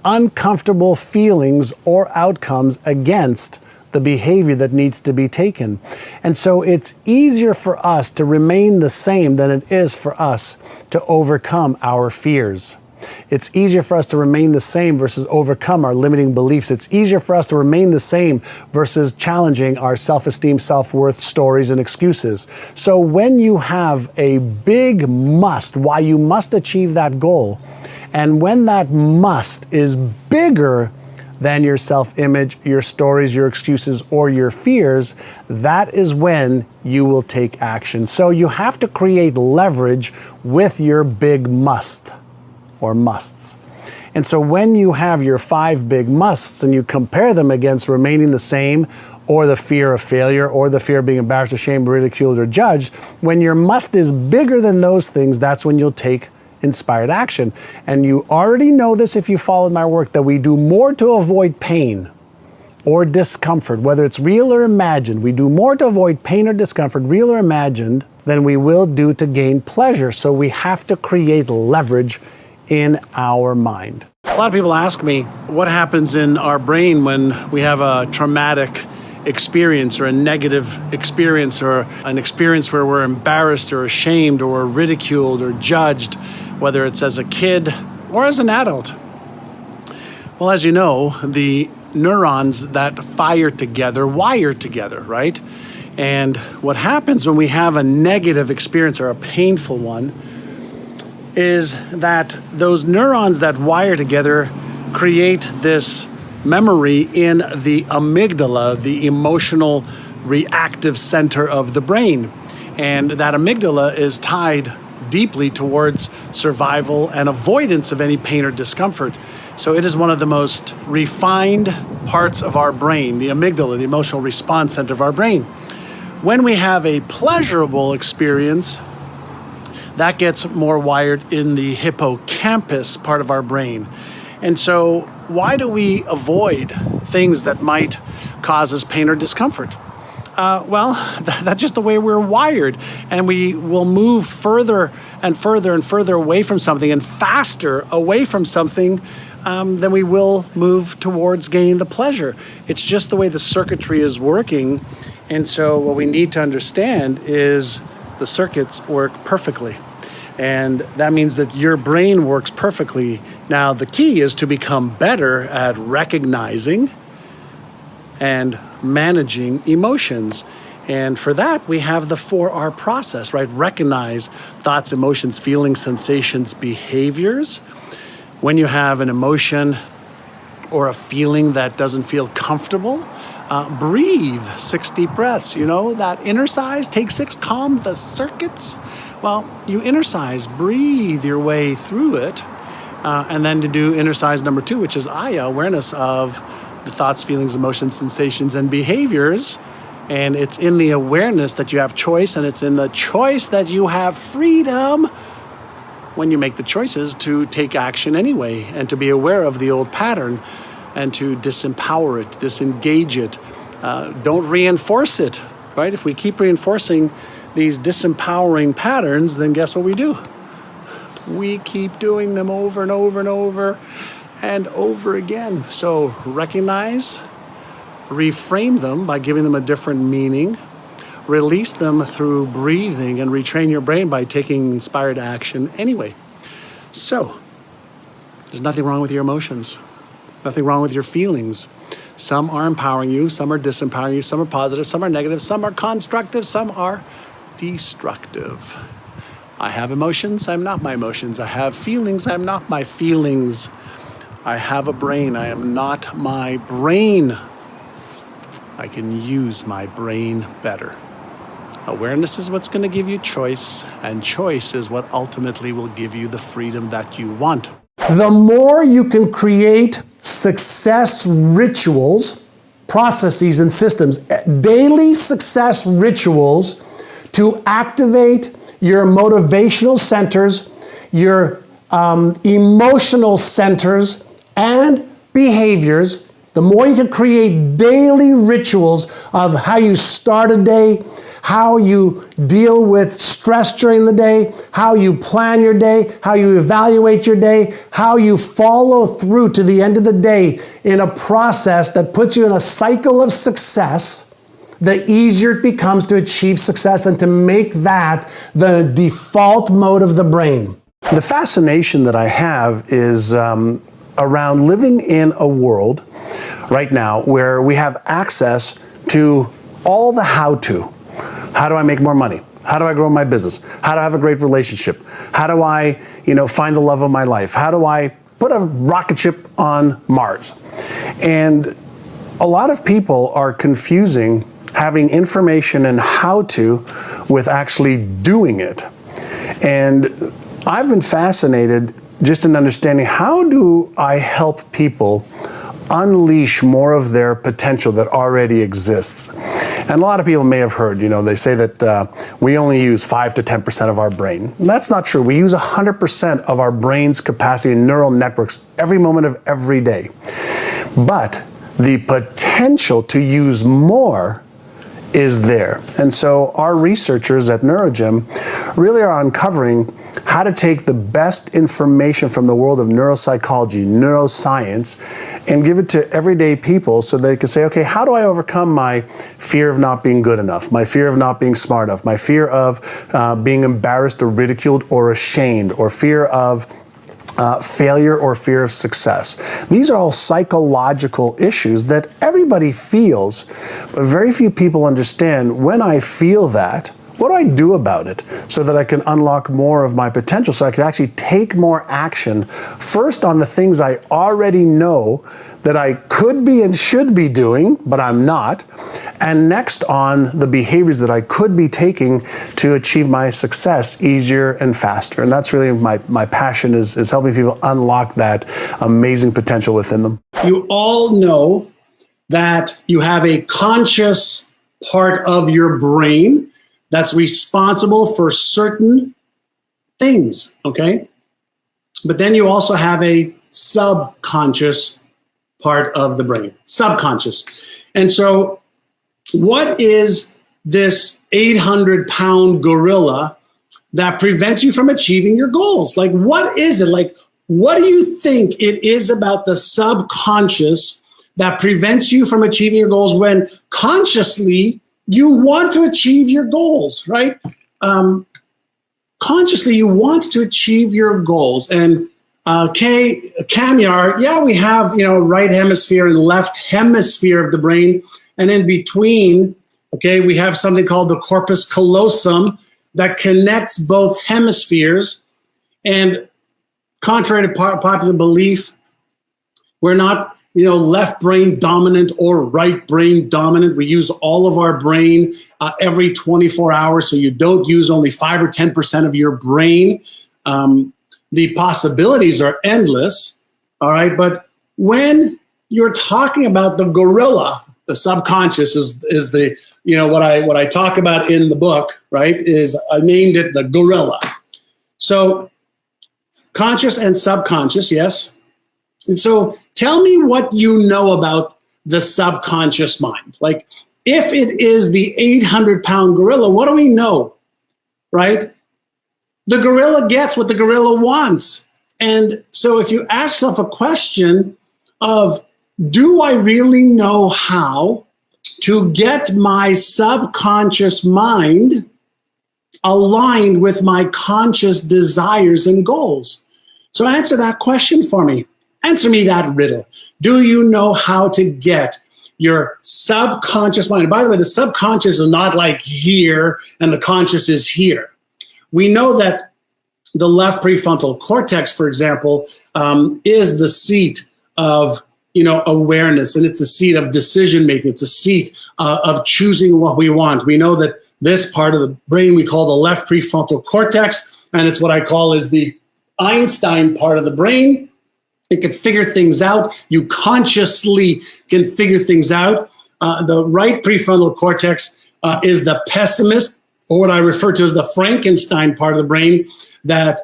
uncomfortable feelings or outcomes against the behavior that needs to be taken. And so it's easier for us to remain the same than it is for us to overcome our fears. It's easier for us to remain the same versus overcome our limiting beliefs. It's easier for us to remain the same versus challenging our self-esteem, self-worth stories and excuses. So when you have a big must, why you must achieve that goal, and when that must is bigger than your self-image, your stories, your excuses, or your fears, that is when you will take action. So you have to create leverage with your big must or musts. And so when you have your 5 big musts and you compare them against remaining the same or the fear of failure or the fear of being embarrassed, ashamed, ridiculed, or judged, when your must is bigger than those things, that's when you'll take inspired action. And you already know this if you followed my work, that we do more to avoid pain or discomfort, whether it's real or imagined. We do more to avoid pain or discomfort, real or imagined, than we will do to gain pleasure. So we have to create leverage in our mind. A lot of people ask me, what happens in our brain when we have a traumatic experience or a negative experience or an experience where we're embarrassed or ashamed or ridiculed or judged, whether it's as a kid or as an adult? Well, as you know, the neurons that fire together wire together, right? And what happens when we have a negative experience or a painful one is that those neurons that wire together create this memory in the amygdala, the emotional reactive center of the brain. And that amygdala is tied deeply towards survival and avoidance of any pain or discomfort. So it is one of the most refined parts of our brain, the amygdala, the emotional response center of our brain. When we have a pleasurable experience, that gets more wired in the hippocampus part of our brain. And so why do we avoid things that might cause us pain or discomfort? Well, that's just the way we're wired. And we will move further and further and further away from something and faster away from something than we will move towards gaining the pleasure. It's just the way the circuitry is working. And so what we need to understand is the circuits work perfectly. And that means that your brain works perfectly. Now, the key is to become better at recognizing and managing emotions. And for that, we have the 4R process, right? Recognize thoughts, emotions, feelings, sensations, behaviors. When you have an emotion or a feeling that doesn't feel comfortable, breathe 6 deep breaths. You know, that inner size, take 6, calm the circuits. Well, you inner size, breathe your way through it. And then to do inner size number 2, which is Aya, awareness of the thoughts, feelings, emotions, sensations, and behaviors. And it's in the awareness that you have choice, and it's in the choice that you have freedom when you make the choices to take action anyway and to be aware of the old pattern and to disempower it, disengage it. Don't reinforce it, right? If we keep reinforcing these disempowering patterns, then guess what we do? We keep doing them over and over and over. and over again. So recognize, reframe them by giving them a different meaning, release them through breathing, and retrain your brain by taking inspired action anyway. So, there's nothing wrong with your emotions, nothing wrong with your feelings. Some are empowering you, some are disempowering you, some are positive, some are negative, some are constructive, some are destructive. I have emotions, I'm not my emotions. I have feelings, I'm not my feelings. I have a brain, I am not my brain. I can use my brain better. Awareness is what's going to give you choice, and choice is what ultimately will give you the freedom that you want. The more you can create success rituals, processes, and systems, daily success rituals to activate your motivational centers, your emotional centers, and behaviors, the more you can create daily rituals of how you start a day, how you deal with stress during the day, how you plan your day, how you evaluate your day, how you follow through to the end of the day in a process that puts you in a cycle of success, the easier it becomes to achieve success and to make that the default mode of the brain. The fascination that I have is around living in a world right now where we have access to all the how-to. How do I make more money? How do I grow my business? How do I have a great relationship? How do I, find the love of my life? How do I put a rocket ship on Mars? And a lot of people are confusing having information and how to with actually doing it. And I've been fascinated just in understanding, how do I help people unleash more of their potential that already exists? And a lot of people may have heard, they say that we only use 5 to 10% of our brain. And that's not true. We use 100% of our brain's capacity and neural networks every moment of every day. But the potential to use more is there. And so our researchers at NeuroGym really are uncovering how to take the best information from the world of neuropsychology, neuroscience, and give it to everyday people so they can say, okay, how do I overcome my fear of not being good enough, my fear of not being smart enough, my fear of being embarrassed or ridiculed or ashamed, or fear of failure or fear of success. These are all psychological issues that everybody feels, but very few people understand. When I feel that, what do I do about it so that I can unlock more of my potential, so I can actually take more action, first on the things I already know that I could be and should be doing, but I'm not, and next on the behaviors that I could be taking to achieve my success easier and faster. And that's really my passion, is helping people unlock that amazing potential within them. You all know that you have a conscious part of your brain that's responsible for certain things, okay? But then you also have a subconscious part of the brain, subconscious. And so what is this 800-pound gorilla that prevents you from achieving your goals? Like, what is it? Like, what do you think it is about the subconscious that prevents you from achieving your goals when consciously you want to achieve your goals, right? Consciously, you want to achieve your goals. And Kamyar, yeah, we have, right hemisphere and left hemisphere of the brain. And in between, okay, we have something called the corpus callosum that connects both hemispheres. And contrary to popular belief, we're not, left brain dominant or right brain dominant. We use all of our brain every 24 hours. So you don't use only 5 or 10% of your brain. The possibilities are endless. All right. But when you're talking about the gorilla, the subconscious is the, what I talk about in the book, right, is I named it the gorilla. So conscious and subconscious, yes. And so tell me what you know about the subconscious mind. Like, if it is the 800-pound gorilla, what do we know, right? The gorilla gets what the gorilla wants. And so if you ask yourself a question of, do I really know how to get my subconscious mind aligned with my conscious desires and goals? So answer that question for me. Answer me that riddle. Do you know how to get your subconscious mind? And by the way, the subconscious is not like here and the conscious is here. We know that the left prefrontal cortex, for example, is the seat of awareness, and it's the seat of decision making. It's the seat of choosing what we want. We know that this part of the brain we call the left prefrontal cortex, and it's what I call is the Einstein part of the brain. It can figure things out. You consciously can figure things out. The right prefrontal cortex is the pessimist, or what I refer to as the Frankenstein part of the brain that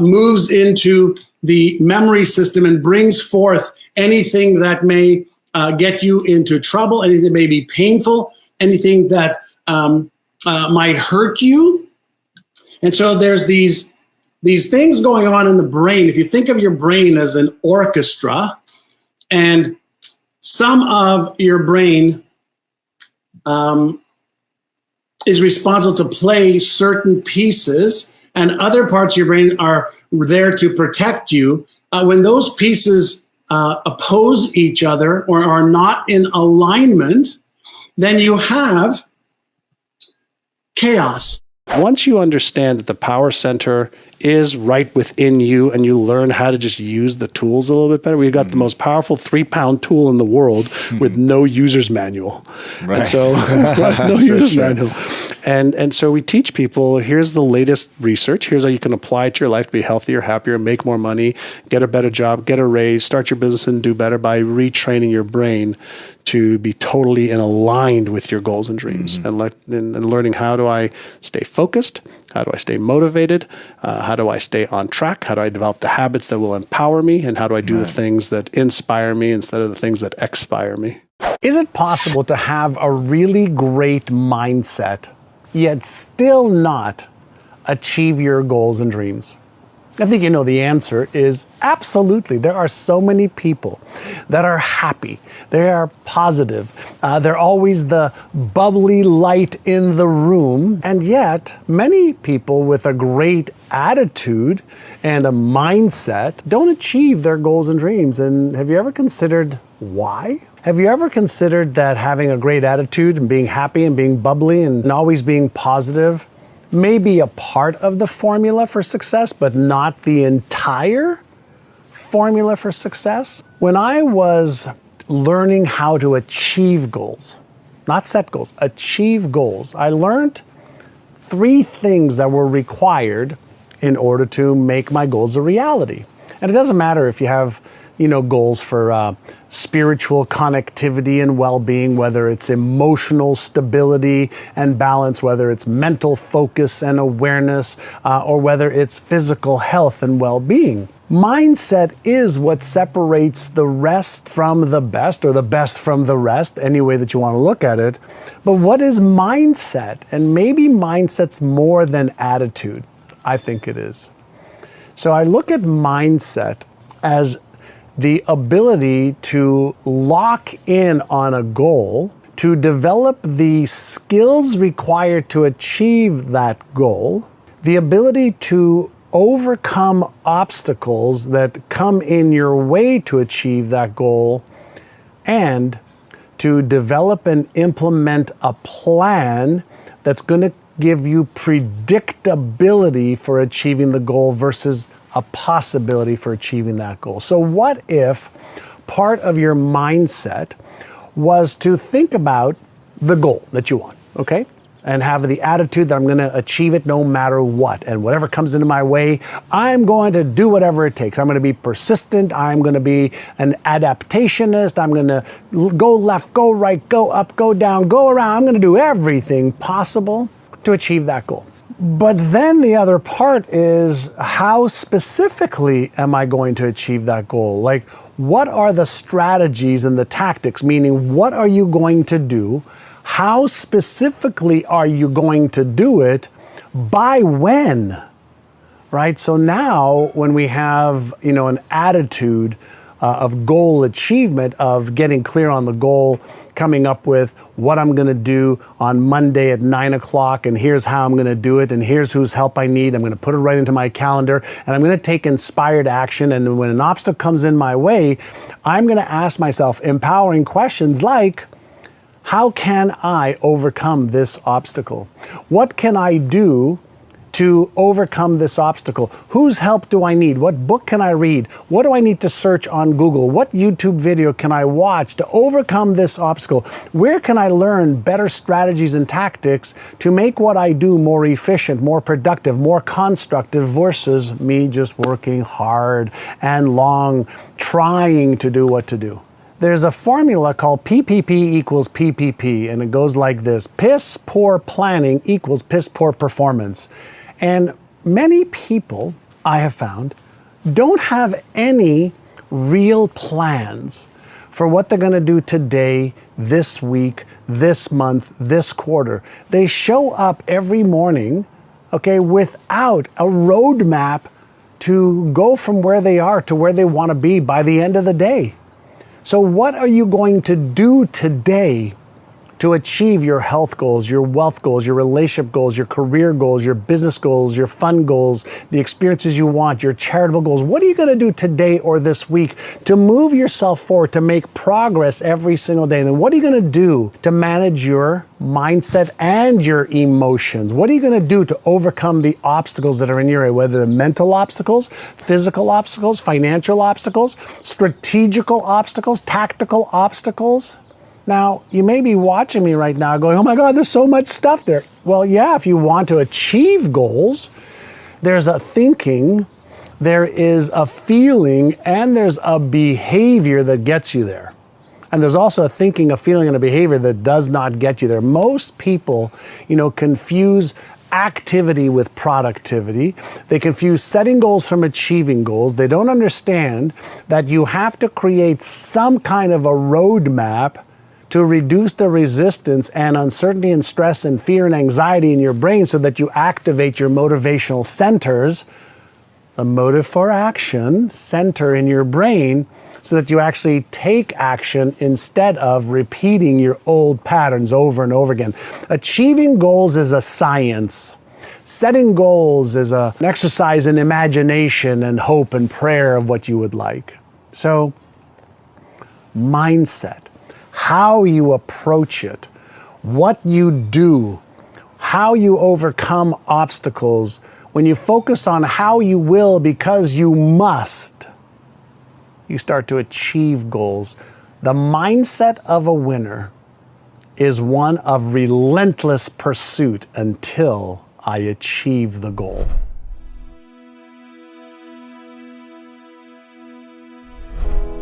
moves into the memory system and brings forth anything that may get you into trouble, anything that may be painful, anything that might hurt you. And so there's these things going on in the brain. If you think of your brain as an orchestra, and some of your brain is responsible to play certain pieces, and other parts of your brain are there to protect you. When those pieces oppose each other or are not in alignment, then you have chaos. Once you understand that the power center is right within you and you learn how to just use the tools a little bit better, we've got the most powerful 3-pound tool in the world with no user's manual. Right. And so, no user's manual. And so we teach people, here's the latest research. Here's how you can apply it to your life to be healthier, happier, make more money, get a better job, get a raise, start your business and do better by retraining your brain to be totally aligned with your goals and dreams, and learning how do I stay focused, how do I stay motivated, how do I stay on track, how do I develop the habits that will empower me, and how do I do the things that inspire me instead of the things that expire me. Is it possible to have a really great mindset, yet still not achieve your goals and dreams? I think you know the answer is absolutely. There are so many people that are happy. They are positive. They're always the bubbly light in the room. And yet, many people with a great attitude and a mindset don't achieve their goals and dreams. And have you ever considered why? Have you ever considered that having a great attitude and being happy and being bubbly and always being positive may be a part of the formula for success, but not the entire formula for success? When I was learning how to achieve goals, not set goals, achieve goals, I learned 3 things that were required in order to make my goals a reality. And it doesn't matter if you have goals for spiritual connectivity and well-being, whether it's emotional stability and balance, whether it's mental focus and awareness, or whether it's physical health and well-being. Mindset is what separates the rest from the best, or the best from the rest, any way that you want to look at it. But what is mindset? And maybe mindset's more than attitude. I think it is. So I look at mindset as the ability to lock in on a goal, to develop the skills required to achieve that goal, the ability to overcome obstacles that come in your way to achieve that goal, and to develop and implement a plan that's going to give you predictability for achieving the goal versus a possibility for achieving that goal. So what if part of your mindset was to think about the goal that you want, okay? And have the attitude that I'm going to achieve it no matter what. And whatever comes into my way, I'm going to do whatever it takes. I'm going to be persistent. I'm going to be an adaptationist. I'm going to go left, go right, go up, go down, go around. I'm going to do everything possible to achieve that goal. But then the other part is, how specifically am I going to achieve that goal? Like, what are the strategies and the tactics? Meaning, what are you going to do? How specifically are you going to do it? By when right? So now when we have, an attitude of goal achievement, of getting clear on the goal, coming up with what I'm going to do on Monday at 9 o'clock, and here's how I'm going to do it, and here's whose help I need. I'm going to put it right into my calendar, and I'm going to take inspired action. And when an obstacle comes in my way, I'm going to ask myself empowering questions like, how can I overcome this obstacle? What can I do to overcome this obstacle? Whose help do I need? What book can I read? What do I need to search on Google? What YouTube video can I watch to overcome this obstacle? Where can I learn better strategies and tactics to make what I do more efficient, more productive, more constructive versus me just working hard and long trying to do what to do? There's a formula called PPP equals PPP, and it goes like this: piss poor planning equals piss poor performance. And many people, I have found, don't have any real plans for what they're going to do today, this week, this month, this quarter. They show up every morning, without a roadmap to go from where they are to where they want to be by the end of the day. So what are you going to do today to achieve your health goals, your wealth goals, your relationship goals, your career goals, your business goals, your fun goals, the experiences you want, your charitable goals? What are you going to do today or this week to move yourself forward, to make progress every single day? And then what are you going to do to manage your mindset and your emotions? What are you going to do to overcome the obstacles that are in your way, whether they're mental obstacles, physical obstacles, financial obstacles, strategical obstacles, tactical obstacles? Now, you may be watching me right now going, oh my God, there's so much stuff there. Well, yeah, if you want to achieve goals, there's a thinking, there is a feeling, and there's a behavior that gets you there. And there's also a thinking, a feeling, and a behavior that does not get you there. Most people, confuse activity with productivity. They confuse setting goals from achieving goals. They don't understand that you have to create some kind of a roadmap to reduce the resistance and uncertainty and stress and fear and anxiety in your brain so that you activate your motivational centers, the motive for action center in your brain, so that you actually take action instead of repeating your old patterns over and over again. Achieving goals is a science. Setting goals is an exercise in imagination and hope and prayer of what you would like. So, mindset. How you approach it, what you do, how you overcome obstacles. When you focus on how you will because you must, you start to achieve goals. The mindset of a winner is one of relentless pursuit until I achieve the goal.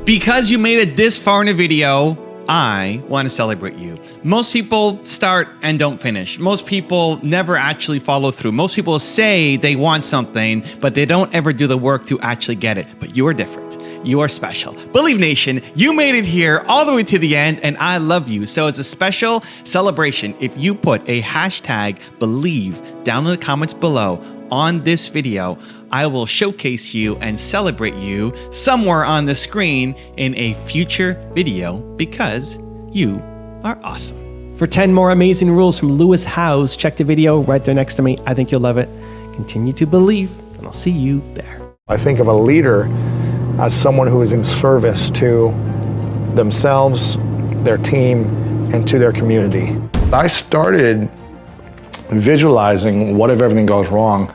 Because you made it this far in a video, I want to celebrate you. Most people start and don't finish. Most people never actually follow through. Most people say they want something, but they don't ever do the work to actually get it. But you are different. You are special. Believe Nation, you made it here all the way to the end, and I love you. So as a special celebration, if you put a hashtag believe down in the comments below on this video, I will showcase you and celebrate you somewhere on the screen in a future video because you are awesome. For 10 more amazing rules from Lewis Howes, check the video right there next to me. I think you'll love it. Continue to believe, and I'll see you there. I think of a leader as someone who is in service to themselves, their team, and to their community. I started visualizing what if everything goes wrong.